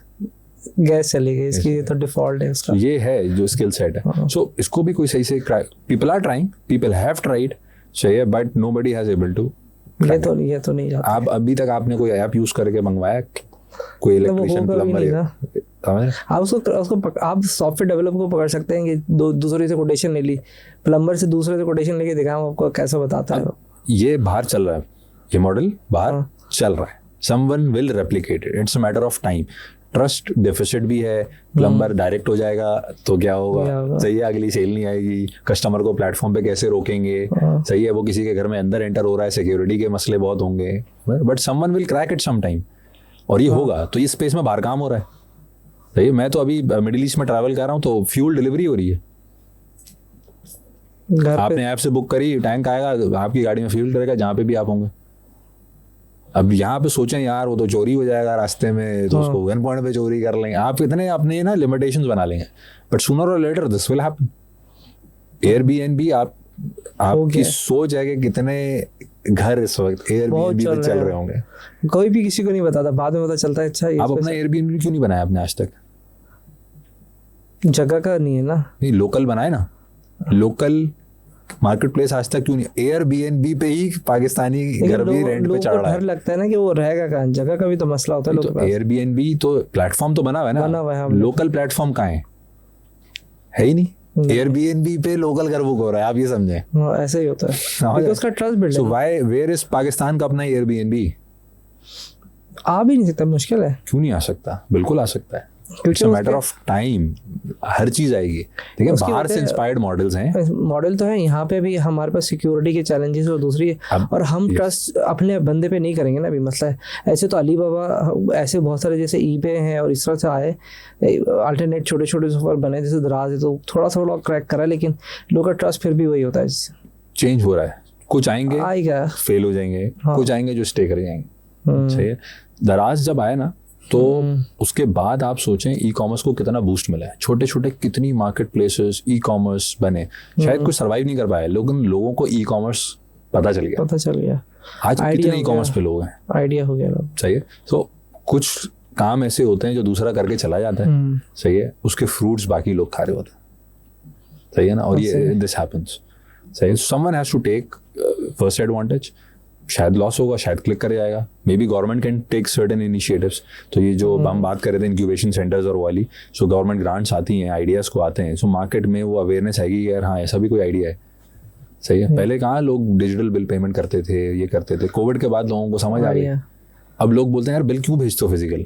गैस चलेगी, इसकी ये तो डिफॉल्ट है उसका. ये है जो स्किल सेट है. सो इसको भी कोई सही से, people are trying, people have tried, चाहिए, but nobody has able to. ये तो नहीं जाता. आप अभी तक आपने कोई ऐप यूज करके मंगवाया कोई इलेक्ट्रिशियन, प्लम्बर? आप उसको आप सॉफ्टवेयर डेवलपर को पकड़ सकते हैं कि दूसरे से कोटेशन ले ली, प्लम्बर से दूसरे से कोटेशन लेके दिखाऊं आपको कैसा बताता है. ये बाहर चल रहा है, ये मॉडल बाहर चल रहा है. Someone will replicate it. It's a matter of time. Trust deficit भी है. प्लम्बर डायरेक्ट हो जाएगा तो क्या होगा? सही है, अगली सेल नहीं आएगी. कस्टमर को प्लेटफॉर्म पे कैसे रोकेंगे? सही है, वो किसी के घर में अंदर एंटर हो रहा है, सिक्योरिटी के मसले बहुत होंगे. But someone will crack it some time. और ये होगा. तो इस स्पेस में बाहर काम हो रहा है. सही है. मैं तो अभी मिडिल ईस्ट में ट्रैवल कर रहा हूँ तो फ्यूल डिलीवरी हो रही है. आपने ऐप से बुक करी, टैंक आएगा, आपकी गाड़ी में फ्यूल करेगा जहाँ पे भी आप होंगे. अब यहाँ पे सोचें यार वो तो चोरी हो जाएगा रास्ते में, तो उसको गन पॉइंट पे चोरी कर लेंगे. आप इतने अपने ना लिमिटेशंस बना लेंगे. बट सूनर और later this will happen. Airbnb आपकी सोच है कि कितने घर इस वक्त एयरबीएनबी पे चल रहे होंगे. कोई भी किसी को नहीं बताता, बाद में पता चलता है. अच्छा आप अपना एयरबीएनबी क्यों नहीं बनाया आपने आज तक? जगह का नहीं है ना. नहीं, लोकल बनाए ना. लोकल मार्केट प्लेस आज तक क्यों नहीं? एयरबीएनबी पे ही पाकिस्तानी घर भी रेंट पे चढ़ रहा है. डर लगता है ना कि वो रहेगा कहाँ, जगह का भी तो मसला होता है. तो एयरबीएनबी तो प्लेटफॉर्म तो बना हुआ है ना. लोकल प्लेटफॉर्म कहाँ है ही नहीं. एयरबीएनबी पे लोकल घर बुक हो रहा है. आप ये समझे. ऐसे ही होता है. उसका ट्रस्ट बिल्ड है. So why where is Pakistan का अपना एयरबीएनबी? आ भी नहीं सकता. मुश्किल है. क्यों नहीं आ सकता? बिल्कुल आ सकता है. It's a matter of time. हर चीज आएगी. देखिए बाहर से इंस्पायर्ड मॉडल्स हैं. मॉडल तो है. यहाँ पे भी हमारे पास सिक्योरिटी के चैलेंजेस और दूसरी और हम ट्रस्ट अपने बंदे पे नहीं करेंगे ना. अभी मसला है. ऐसे तो अली बाबा, ऐसे बहुत सारे जैसे ईबे हैं और इस तरह से आए अल्टरनेट छोटे छोटे सफर बने जैसे दराज है, तो थोड़ा सा लोग क्रैक करा, लेकिन लोग का ट्रस्ट फिर भी वही होता है. चेंज हो रहा है. कुछ आएंगे आएगा, फेल हो जाएंगे. कुछ आएंगे जो स्टे कर जाएंगे. सही है. दराज जब आए ना तो उसके बाद आप सोचें ई कॉमर्स को कितना बूस्ट मिला है. छोटे छोटे कितनी मार्केट प्लेसेस ई कॉमर्स बने. शायद कुछ सर्वाइव नहीं कर पाए, लेकिन लोगों को ई कॉमर्स पता चल गया. आज कितने ई कॉमर्स पे लोग हैं, आइडिया हो गया. सही है. तो कुछ काम ऐसे होते हैं जो दूसरा करके चला जाता है. सही है. उसके फ्रूट्स बाकी लोग खा रहे होते हैं. सही है ना. और ये दिस हैपेंस. सही है. Someone has to take first advantage. शायद लॉस होगा, शायद क्लिक कर जाएगा, maybe government can take certain initiatives. तो ये जो हम बात कर रहे थे इंक्यूबेशन सेंटर्स और वाली, सो गवर्नमेंट ग्रांट्स आती हैं, आइडियाज़ को आते हैं, सो मार्केट में वो अवेयरनेस आएगी कि यार हाँ ऐसा भी कोई आइडिया है। सही है। पहले कहाँ लोग डिजिटल बिल पेमेंट करते थे, ये करते थे, कोविड के बाद लोगों को समझ आ गई। अब लोग बोलते हैं यार बिल क्यों भेजते हो फिजिकल।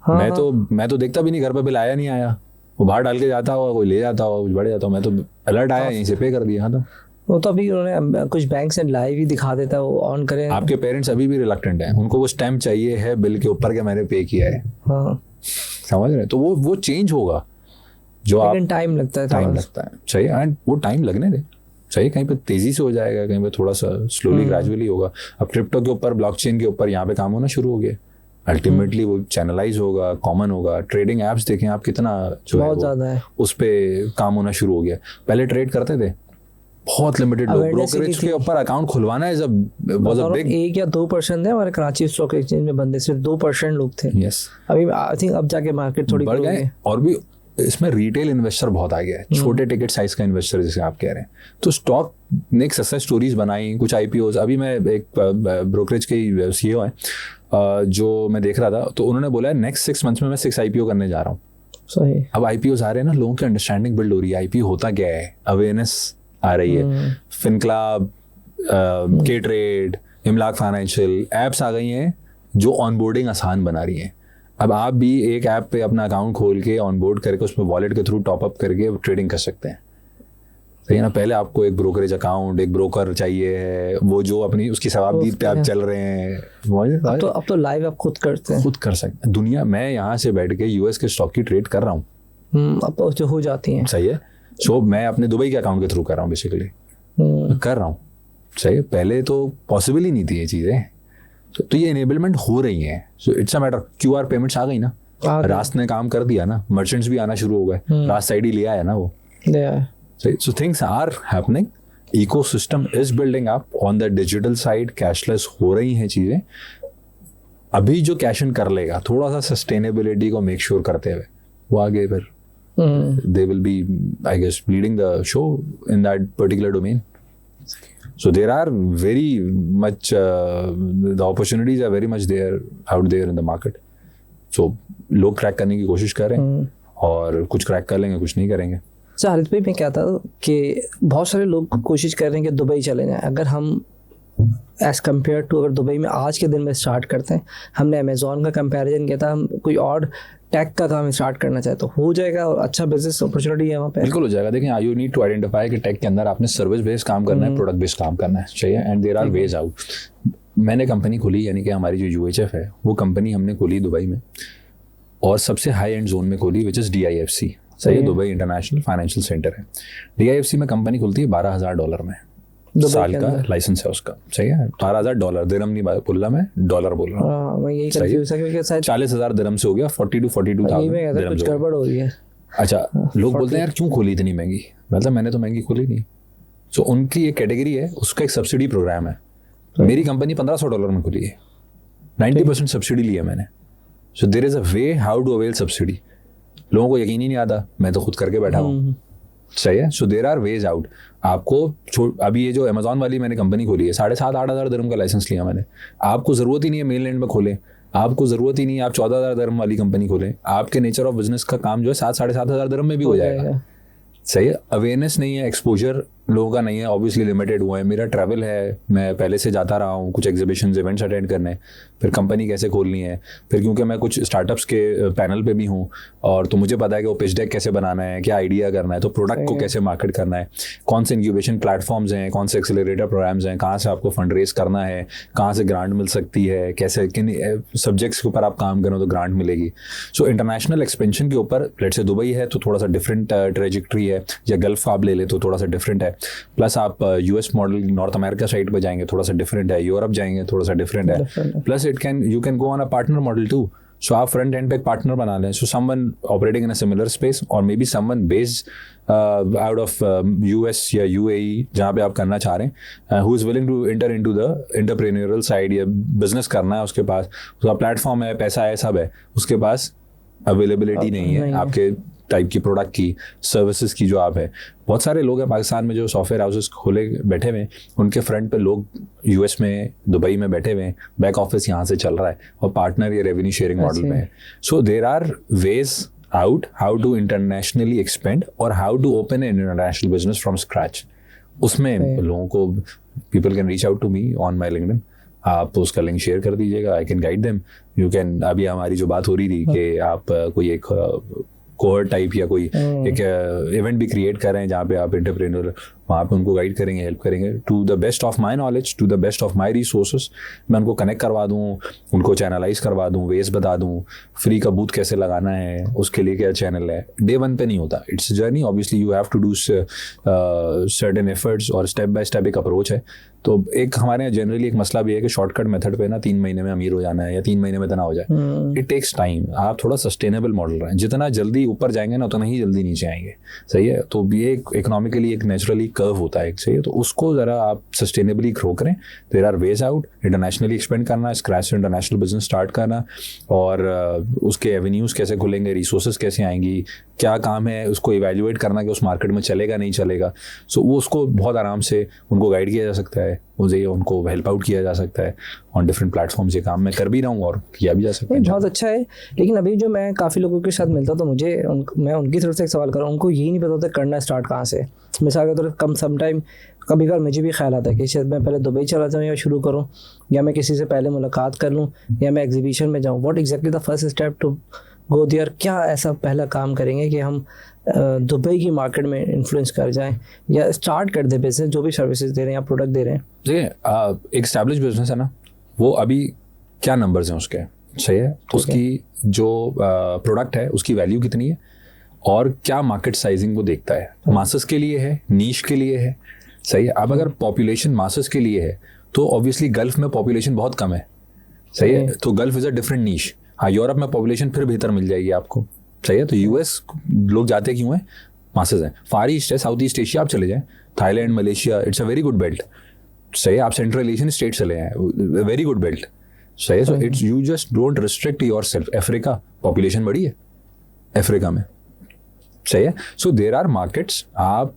मैं तो देखता भी नहीं घर पे बिल आया नहीं आया, वो बाहर डाल के जाता हुआ, कोई ले जाता हुआ, कुछ बढ़ जाता हुआ, मैं तो अलर्ट आया यहीं से पे कर दिया। हाँ, वो तो अभी उन्होंने कुछ बैंक से लाइव ही दिखा देता है, वो ऑन करें। आपके पेरेंट्स अभी भी रिलक्टेंट हैं, उनको वो स्टैम्प चाहिए है बिल के ऊपर के मैंने पे किया है। हाँ, समझ रहे? तो वो चेंज होगा जो आप टाइम लगता है चाहिए, एंड वो टाइम लगने दे चाहिए। कहीं पे तेजी से हो जाएगा, कहीं पे थोड़ा सा स्लोली ग्रेजुअली होगा। अब क्रिप्टो के ऊपर, ब्लॉकचेन के ऊपर यहाँ पे काम होना शुरू हो गया। अल्टीमेटली वो चैनलाइज होगा, कॉमन होगा। ट्रेडिंग एप्स देखें आप, कितना जो बहुत ज़्यादा है, उस पे काम होना शुरू हो गया। पहले ट्रेड करते थे बहुत लिमिटेड लोग, ब्रोकरेज के ऊपर अकाउंट खुलवाना है जब वाज अ बिग 1 या 2% थे हमारे कराची स्टॉक एक्सचेंज में बंदे, सिर्फ 2% लोग थे। यस, अभी आई थिंक अब जाके मार्केट थोड़ी बढ़ गए, और भी इसमें रिटेल इन्वेस्टर बहुत आ गया है, छोटे टिकट साइज का इन्वेस्टर जिसे आप कह रहे हैं। तो स्टॉक ने एक सक्सेस स्टोरीज बनाई, कुछ IPOs। अभी मैं एक ब्रोकरेज के CEO हैं जो मैं देख रहा था, तो उन्होंने बोला है नेक्स्ट 6 मंथ्स में मैं 6 IPO करने जा रहा हूँ। सही। अब IPOs आ रहे हैं ना, लोगों की अंडरस्टैंडिंग बिल्ड हो रही है, IPO होता क्या है, अवेयरनेस आ रही है। फिनक्लब, के ट्रेड, इमलाक फाइनेंशियल एप्स आ गई हैं जो ऑनबोर्डिंग आसान बना रही हैं। अब आप भी एक ऐप पे अपना अकाउंट खोल के ऑनबोर्ड करके उसमें वॉलेट के थ्रू टॉपअप करके ट्रेडिंग कर सकते हैं। सही है ना? पहले आपको एक ब्रोकरेज अकाउंट, एक ब्रोकर चाहिए है, वो जो अपनी उसकी सवाबदीद पे आप चल रहे हैं। अब तो लाइव आप खुद करते हैं, खुद कर सकते हैं। दुनिया, मैं यहाँ से बैठ के US के स्टॉक की ट्रेड कर रहा हूँ। अब तो जो हो जाती हैं। सही है। सो मैं अपने दुबई के अकाउंट के थ्रू कर रहा हूँ, बेसिकली कर रहा हूँ। सही है। पहले तो पॉसिबल ही नहीं थी ये चीज़ें, तो ये इनेबलमेंट हो रही है। So it's a matter, QR payments आ गई ना, रास्त ने काम कर दिया ना, मर्चेंट्स भी आना शुरू हो गए, रास्त ID लिया है ना वो। So things are happening, ecosystem is building up on the digital side, cashless हो रही हैं चीज़ें। अभी जो कैश इन कर लेगा, थोड़ा सा सस्टेनेबिलिटी को मेक श्योर करते हुए, वो आगे फिर they will be, I guess, leading the show in that particular domain. So there are very much the opportunities are very much there out there in the market. So लोग crack करने की कोशिश कर रहे हैं, और कुछ क्रैक कर लेंगे, कुछ नहीं करेंगे। हारिस भाई, मैं कहता हूँ कि बहुत सारे लोग कोशिश कर रहे हैं कि दुबई चले जाएं। अगर हम एज कम्पेयर टू, अगर दुबई में आज के दिन में स्टार्ट करते हैं, हमने अमेजोन का कंपैरिजन किया था, हम कोई और टेक का काम स्टार्ट करना चाहे तो हो जाएगा, और अच्छा बिजनेस अपॉर्चुनिटी है वहाँ पे। बिल्कुल हो जाएगा। देखिए, यू नीड टू आइडेंटिफाई कि टेक के अंदर आपने सर्विस बेस्ड काम करना है, प्रोडक्ट बेस्ड काम करना है, चाहिए, and there are ways out. मैंने कंपनी खोली, यानी कि हमारी जो UHF है, वो कंपनी हमने खोली दुबई में, और सबसे हाई एंड जोन में खोली, विच इज़ DIFC। सही है, दुबई इंटरनेशनल फाइनेंशियल सेंटर है। DIFC में कंपनी खुलती है $12,000 में, साल का लाइसेंस है उसका। सही है, $12,000, दिरहम नहीं बोल रहा मैं, डॉलर बोल रहा हूँ। मैं यही कंफ्यूज है क्योंकि शायद 40,000 दिरहम से हो गया 40 to 42,000 कुछ गड़बड़ हो रही है। अच्छा, लोग बोलते हैं यार क्यों खोली इतनी महंगी, मतलब मैंने तो महंगी खोली नहीं। सो उनकी एक कैटेगरी है, उसका एक सब्सिडी प्रोग्राम है। मेरी कंपनी $1,500 में खुली है, 90% सब्सिडी लिया मैंने। So there is a way how to avail subsidy. लोगों को यकीन ही नहीं आता, मैं तो खुद करके बैठा हूँ। सही है। So there are ways out. आपको अभी ये जो अमेजोन वाली मैंने कंपनी खोली है, 7,500-8 हज़ार दिरहम का लाइसेंस लिया मैंने। आपको ज़रूरत ही नहीं है मेनलैंड में खोलें, आपको ज़रूरत ही नहीं है आप 14,000 दिरहम वाली कंपनी खोलें। आपके नेचर ऑफ बिजनेस का काम जो है 7-7,500 हज़ार दिरहम में भी हो जाएगा। सही है। अवेयरनेस नहीं है, एक्सपोजर लोगों का नहीं है, ऑब्वियसली लिमिटेड हुआ है। मेरा ट्रैवल है, मैं पहले से जाता रहा हूँ कुछ एग्जीबिशंस, इवेंट्स अटेंड करने, फिर कंपनी कैसे खोलनी है, फिर क्योंकि मैं कुछ स्टार्टअप्स के पैनल पे भी हूँ, और तो मुझे पता है कि वो पिच डेक कैसे बनाना है, क्या आइडिया करना है, तो प्रोडक्ट को कैसे मार्केट करना है, कौन से इंक्यूबेशन प्लेटफॉर्म्स हैं, कौन से एक्सेलरेटर प्रोग्राम्स हैं, कहाँ से आपको फंड रेज करना है, कहाँ से ग्रांट मिल सकती है, कैसे किन सब्जेक्ट्स के ऊपर आप काम करो तो ग्रांट मिलेगी। सो इंटरनेशनल एक्सपेंशन के ऊपर, लेट्स से दुबई है तो थोड़ा सा डिफरेंट ट्रेजेक्ट्री है, या गल्फ आप ले लें तो थोड़ा सा डिफरेंट है, प्लस आप US model north America side पे जाएंगे थोड़ा सा डिफरेंट है, यूरोप जाएंगे थोड़ा सा डिफरेंट है, plus you can go on a partner model too. So आप फ्रंट एंड पे एक पार्टनर बना लें, so someone operating in a similar space, और may be someone based out of US या UAE, जहाँ पे आप करना चाह रहे हैं, who is willing to enter into the entrepreneurial side, या बिजनेस करना है, उसके पास उसका प्लेटफॉर्म है, पैसा है, सब है उसके पास, अवेलेबिलिटी नहीं है आपके टाइप की प्रोडक्ट की, सर्विसेज की जो आप है। बहुत सारे लोग हैं पाकिस्तान में जो सॉफ्टवेयर हाउसेस खोले बैठे हुए हैं, उनके फ्रंट पे लोग यूएस में, दुबई में बैठे हुए हैं, बैक ऑफिस यहाँ से चल रहा है और पार्टनर ये रेवेन्यू शेयरिंग मॉडल में है। So there are ways out how to internationally expand और how to open an international business from scratch. उसमें लोगों को, people can reach out to me on my LinkedIn, आप उसका लिंक शेयर कर दीजिएगा, I can guide them, you can. अभी हमारी जो बात हो रही थी कि आप कोई एक कोहर्ट टाइप या कोई एक इवेंट भी क्रिएट कर रहे हैं जहाँ पे आप एंटरप्रेन्योर, वहाँ पे उनको गाइड करेंगे, हेल्प करेंगे to the best of my knowledge, to the best of my resources. मैं उनको कनेक्ट करवा दूँ, उनको चैनलाइज करवा दूँ, वेज बता दूँ, फ्री का बूथ कैसे लगाना है, उसके लिए क्या चैनल है। डे वन पे नहीं होता, it's journey. Obviously you have to do certain efforts और स्टेप बाय स्टेप एक अप्रोच है। तो एक हमारे यहाँ जनरली एक मसला भी है कि शॉर्टकट मेथड पे ना 3 महीने में अमीर हो जाना है या 3 महीने में इतना हो जाए। It takes time. आप थोड़ा सस्टेनेबल मॉडल रहें, जितना जल्दी ऊपर जाएंगे ना उतना ही जल्दी नीचे आएंगे। सही है। तो ये एक इकोनॉमिकली एक नेचुरली कर्व होता है, सही है। तो उसको ज़रा आप सस्टेनेबली ग्रो करें। There are ways out. Internationally expand करना, स्क्रैच से इंटरनेशनल बिजनेस स्टार्ट करना, और उसके एवेन्यूज़ कैसे खुलेंगे, रिसोर्सेज कैसे आएंगी, क्या काम है, उसको इवेल्युएट करना कि उस मार्केट में चलेगा नहीं चलेगा। सो वो उसको बहुत आराम से उनको गाइड किया जा सकता है, मुझे उनको हेल्प आउट किया जा सकता है ऑन डिफरेंट प्लेटफॉर्म्स। ये काम मैं कर भी रहा हूँ और किया भी जा सकता है। बहुत अच्छा है। लेकिन अभी जो मैं काफ़ी लोगों के साथ मिलता हूँ तो मैं उनकी तरफ से एक सवाल कर रहा हूँ, उनको यही नहीं पता होता करना स्टार्ट कहाँ से। मिसाल के तौर पर कम समटाइम कभी कभार मुझे भी ख्याल आता है कि शायद मैं पहले दुबई चला जाऊँ या शुरू करूँ, या मैं किसी से पहले मुलाकात कर लूँ, या मैं एग्जीबिशन में जाऊँ। What exactly the first step to go there? क्या ऐसा पहला काम करेंगे कि हम दुबई की मार्केट में इन्फ्लुएंस कर जाएं या स्टार्ट कर दे बिजनेस, जो भी सर्विसेज दे रहे हैं या प्रोडक्ट दे रहे हैं? देखिए, एक एस्टैब्लिश बिजनेस है ना, वो अभी क्या नंबर्स हैं उसके, सही है। उसकी जो प्रोडक्ट है उसकी वैल्यू कितनी है और क्या मार्केट साइजिंग वो देखता है। मासेस के लिए है, नीश के लिए है, सही है। अब अगर पॉपुलेशन मासेस के लिए है तो ऑब्वियसली गल्फ में पॉपुलेशन बहुत कम है, सही है। तो गल्फ इज अ डिफरेंट नीश। हाँ, यूरोप में पॉपुलेशन फिर बेहतर मिल जाएगी आपको, सही है। तो यूएस लोग जाते क्यों हैं? मासेस हैं। फार ईस्ट है, साउथ ईस्ट एशिया आप चले जाएं, Thailand, Malaysia, it's a very good belt, सही है। आप सेंट्रल एशियन स्टेट चले जाएं, वेरी गुड बेल्ट, सही है। So it's, you just don't restrict your self. Africa, population बड़ी है अफ्रीका में, सही है। सो देयर आर मार्केट्स, आप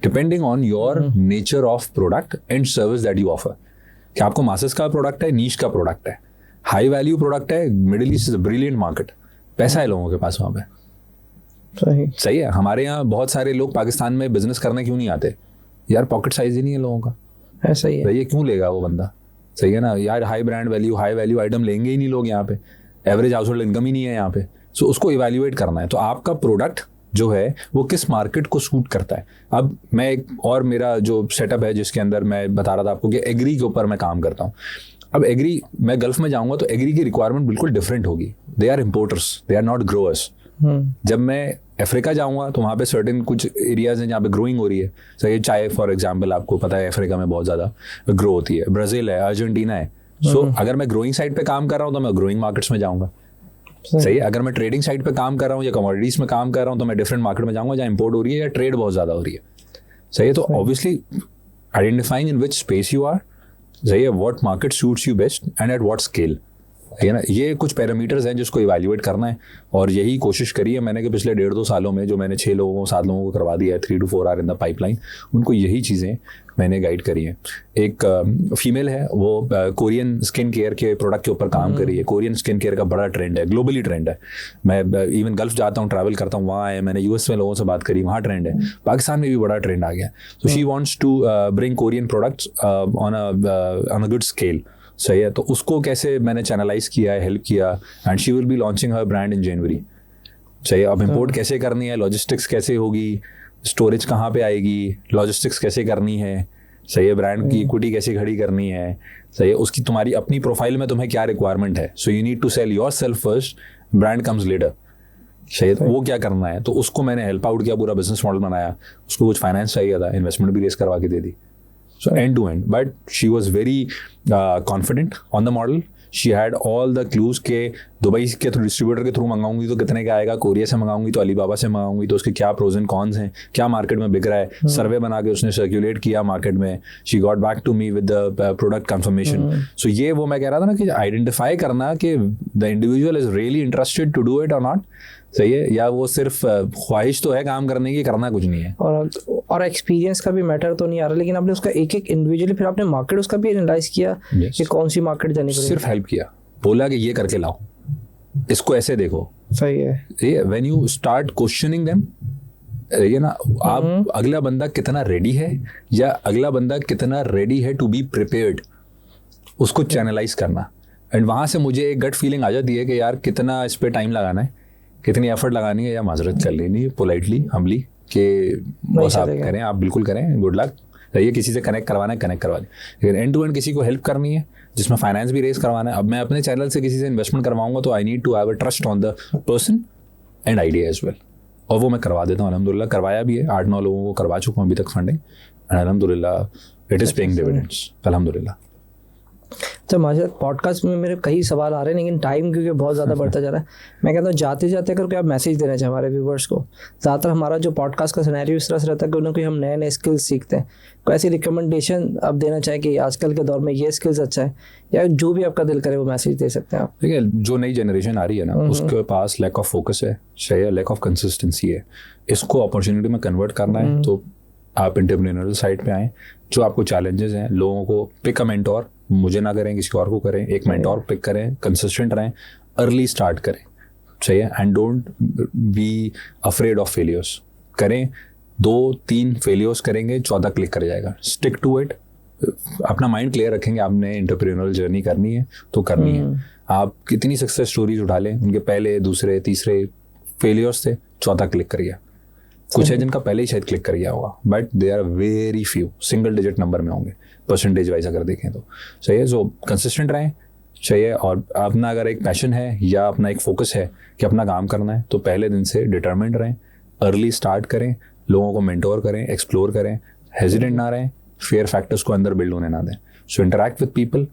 depending on your nature of product and service that you offer, कि आपको मासेस का प्रोडक्ट है, नीश का प्रोडक्ट है, हाई वैल्यू प्रोडक्ट है। Middle east is a brilliant market, पैसा है लोगों के पास वहाँ पे, सही है। हमारे यहाँ बहुत सारे लोग पाकिस्तान में बिजनेस करने क्यों नहीं आते? यार पॉकेट साइज ही नहीं है लोगों का, ऐसा ही है। ये क्यों लेगा वो बंदा, सही है ना यार। High brand value, high value item लेंगे ही नहीं लोग यहाँ पे, एवरेज हाउस होल्ड इनकम ही नहीं है यहाँ पे। सो उसको इवेल्युएट करना है। तो आपका प्रोडक्ट जो है वो किस मार्केट को सूट करता है। अब मैं एक और मेरा जो सेटअप है जिसके अंदर मैं बता रहा था आपको कि एग्री के ऊपर मैं काम करता हूँ। अब एग्री, मैं गल्फ में जाऊंगा तो एग्री की रिक्वायरमेंट बिल्कुल डिफरेंट होगी। They are importers, they are not growers. जब मैं अफ्रीका जाऊंगा तो वहाँ पे सर्टेन कुछ एरियाज हैं जहाँ पे ग्रोइंग हो रही है, सही। चाय फॉर एग्जांपल आपको पता है अफ्रीका में बहुत ज़्यादा ग्रो होती है, ब्राज़ील है, अर्जेंटीना है। सो अगर मैं ग्रोइंग साइड पे काम कर रहा हूँ तो मैं ग्रोइंग मार्केट्स में जाऊँगा, सही है। अगर मैं ट्रेडिंग साइड पे काम कर रहा हूँ या कमोडिटीज़ में काम कर रहा हूँ तो मैं डिफरेंट मार्केट में जाऊँगा जहाँ इंपोर्ट हो रही है या ट्रेड बहुत ज़्यादा हो रही है, सही है। तो obviously identifying in which space you are, सही है, what market suits you best and at what scale, है ना। ये कुछ पैरामीटर्स हैं जिसको इवैल्यूएट करना है और यही कोशिश करी है मैंने कि पिछले 1.5-2 सालों में जो मैंने 6 लोगों 7 लोगों को करवा दिया है, 3 to 4 are in the pipeline, उनको यही चीज़ें मैंने गाइड करी हैं। एक फीमेल है, वो कोरियन स्किन केयर के प्रोडक्ट के ऊपर काम करी है। कोरियन स्किन केयर का बड़ा ट्रेंड है, ग्लोबली ट्रेंड है। मैं इवन गल्फ जाता हूँ, ट्रैवल करता हूँ, वहाँ है, मैंने यूएस में लोगों से बात करी, वहाँ ट्रेंड है। पाकिस्तान में भी बड़ा ट्रेंड आ गया। तो she wants to bring Korean products on a good scale, सही है। तो उसको कैसे मैंने चैनलाइज किया है, हेल्प किया, and she will be launching her brand in January, सही है। अब इम्पोर्ट कैसे करनी है, लॉजिस्टिक्स कैसे होगी, स्टोरेज कहाँ पे आएगी, लॉजिस्टिक्स कैसे करनी है, सही है, ब्रांड की इक्विटी कैसे खड़ी करनी है, सही है, उसकी तुम्हारी अपनी प्रोफाइल में तुम्हें क्या रिक्वायरमेंट है। So you need to sell yourself first, brand comes later, सही है। तो वो क्या करना है, तो उसको मैंने हेल्प आउट किया, पूरा बिजनेस मॉडल बनाया, उसको कुछ फाइनेंस चाहिए था, इन्वेस्टमेंट भी रेस करवा के दे दी। So end to end, but she was very confident on the model. She had all the clues के दुबई के डिस्ट्रीब्यूटर के थ्रू मंगाऊंगी तो कितने का आएगा, कोरिया से मंगाऊंगी तो अलीबाबा से मंगाऊंगी तो उसके क्या प्रोज एंड कॉन्स हैं, क्या मार्केट में बिक रहा है, सर्वे बना के उसने सर्कुलेट किया मार्केट में, she got back to me with the product confirmation. So ये वो मैं कह रहा था ना कि आइडेंटिफाई करना कि the individual is really interested to do it और नॉट. सही है, या वो सिर्फ ख्वाहिश तो है काम करने की, करना कुछ नहीं है. और एक्सपीरियंस का भी मैटर तो नहीं आ रहा, लेकिन आपने उसका एक एक इंडिविजुअली फिर आपने मार्केट उसका भी एनालाइज किया कि कौन सी मार्केट जानी पड़ेगी. सिर्फ हेल्प किया, बोला कि ये करके लाओ, इसको ऐसे देखो. सही है. ये when you start questioning them, ये ना आप अगला बंदा कितना रेडी है या अगला बंदा कितना रेडी है टू बी प्रिपेयर्ड, उसको चैनलाइज करना. एंड वहाँ से मुझे एक गट फीलिंग आ जाती है कि यार कितना इस पर टाइम लगाना है, कितनी एफर्ट लगानी है, या माजरत कर लेनी है पोलाइटली हम्बली कि बस आप करें, आप बिल्कुल करें, गुड लक. ये किसी से कनेक्ट करवाना है, कनेक्ट करवा दें. लेकिन एंड टू एंड किसी को हेल्प करनी है जिसमें फाइनेंस भी रेस करवाना है. अब मैं अपने चैनल से किसी से इन्वेस्टमेंट करवाऊंगा तो I need to have a trust on the person and idea as well, और वो मैं करवा देता हूँ. अल्हम्दुलिल्लाह करवाया भी है, 8-9 लोगों को करवा चुका हूँ अभी तक फंडिंग, एंड अल्हम्दुलिल्लाह इट इज़ पेइंग डिविडेंड्स अल्हम्दुलिल्लाह. तो माशाल्लाह पॉडकास्ट में मेरे कई सवाल आ रहे हैं, लेकिन टाइम क्योंकि बहुत ज़्यादा बढ़ता जा रहा है, मैं कहता हूँ जाते जाते अगर कोई आप मैसेज देना चाहें हमारे व्यूवर्स को. ज़्यादातर हमारा जो पॉडकास्ट का सिनेरियो इस तरह से रहता है कि उन्हें कोई हम नए नए स्किल्स सीखते हैं, कोई ऐसी रिकमेंडेशन आप देना चाहें कि आजकल के दौर में ये स्किल्स अच्छा है, या जो भी आपका दिल करे वो मैसेज दे सकते हैं आप. देखिए, जो नई जनरेशन आ रही है ना, उसके पास लैक ऑफ फोकस है, सही, लैक ऑफ कंसिस्टेंसी है. इसको अपॉर्चुनिटी में कन्वर्ट करना है तो आप एंटरप्रेन्योरियल साइड पे आएँ. जो आपको चैलेंजेस हैं, लोगों को पिक अ मेंटोर, मुझे ना करें किसी और को करें, एक मेंटोर पिक करें, कंसिस्टेंट रहें, अर्ली स्टार्ट करें. सही है. And don't be afraid of failures. करें, 2-3 फेलियर्स करेंगे, 14 क्लिक कर जाएगा. Stick to it. अपना माइंड क्लियर रखेंगे, आपने एंटरप्रेन्योरियल जर्नी करनी है तो करनी है. आप कितनी सक्सेस स्टोरीज उठा लें, उनके पहले, दूसरे, तीसरे फेलियर्स थे, 14 क्लिक कर गया. कुछ है जिनका पहले ही शायद क्लिक कर गया होगा, but they are very few, single digit number में होंगे परसेंटेज वाइज अगर देखें तो. सही है. सो कंसिस्टेंट रहें, चाहिए. और अपना अगर एक पैशन है या अपना एक फोकस है कि अपना काम करना है, तो पहले दिन से डिटरमिन्ड रहें, अर्ली स्टार्ट करें, लोगों को मेंटोर करें, एक्सप्लोर करें, हेजिडेंट ना रहें, फेयर फैक्टर्स को अंदर बिल्ड होने ना दें. So interact with people,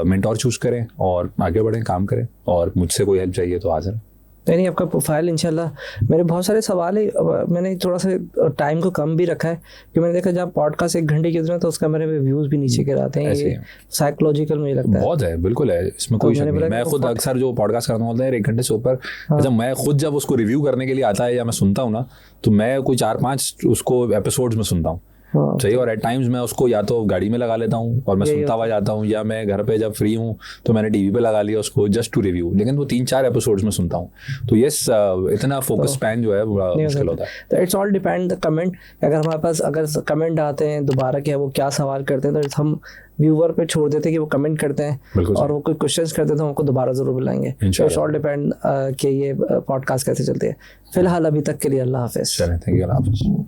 mentor choose करें और आगे बढ़ें, काम करें. और मुझसे कोई हेल्प चाहिए तो हाजिर. नहीं, आपका प्रोफाइल इंशाल्लाह. मेरे बहुत सारे सवाल है, मैंने थोड़ा सा टाइम को कम भी रखा है कि मैंने देखा जब पॉडकास्ट 1 घंटे की होता है तो उसका मेरे व्यूज़ भी नीचे गिर आते हैं. ये साइकोलॉजिकल मुझे लगता है बहुत है. बिल्कुल है, इसमें कोई शक नहीं. मैं खुद अक्सर जो पॉडकास्ट करता हूँ 1 घंटे से ऊपर, जब मैं खुद जब उसको रिव्यू करने के लिए आता है या मैं सुनता हूँ ना, तो मैं कोई 4-5 उसको एपिसोड्स में सुनता हूँ. सही. और एट टाइम्स मैं उसको या तो गाड़ी में लगा लेता हूँ और मैं सुनता हुआ जाता हूँ, या मैं घर पे जब फ्री हूँ तो मैंने टीवी पे लगा लिया उसको जस्ट टू रिव्यू. लेकिन वो 3-4 एपिसोड्स में सुनता हूँ. तो यस, इतना फोकस स्पैन जो है बड़ा मुश्किल होता है. तो it's all depend the comment. अगर हमारे पास अगर कमेंट आते हैं दोबारा कि वो क्या सवाल करते हैं, तो हम व्यूवर पे छोड़ देते हैं कि वो कमेंट करते हैं, और वो कोई क्वेश्चंस करते हैं तो हमको दोबारा जरूर बुलाएंगे. इट्स ऑल डिपेंड कि ये पॉडकास्ट कैसे चलते हैं. फिलहाल अभी तक के लिए अल्लाह हाफिज़. Thank you. अल्लाह हाफिज़.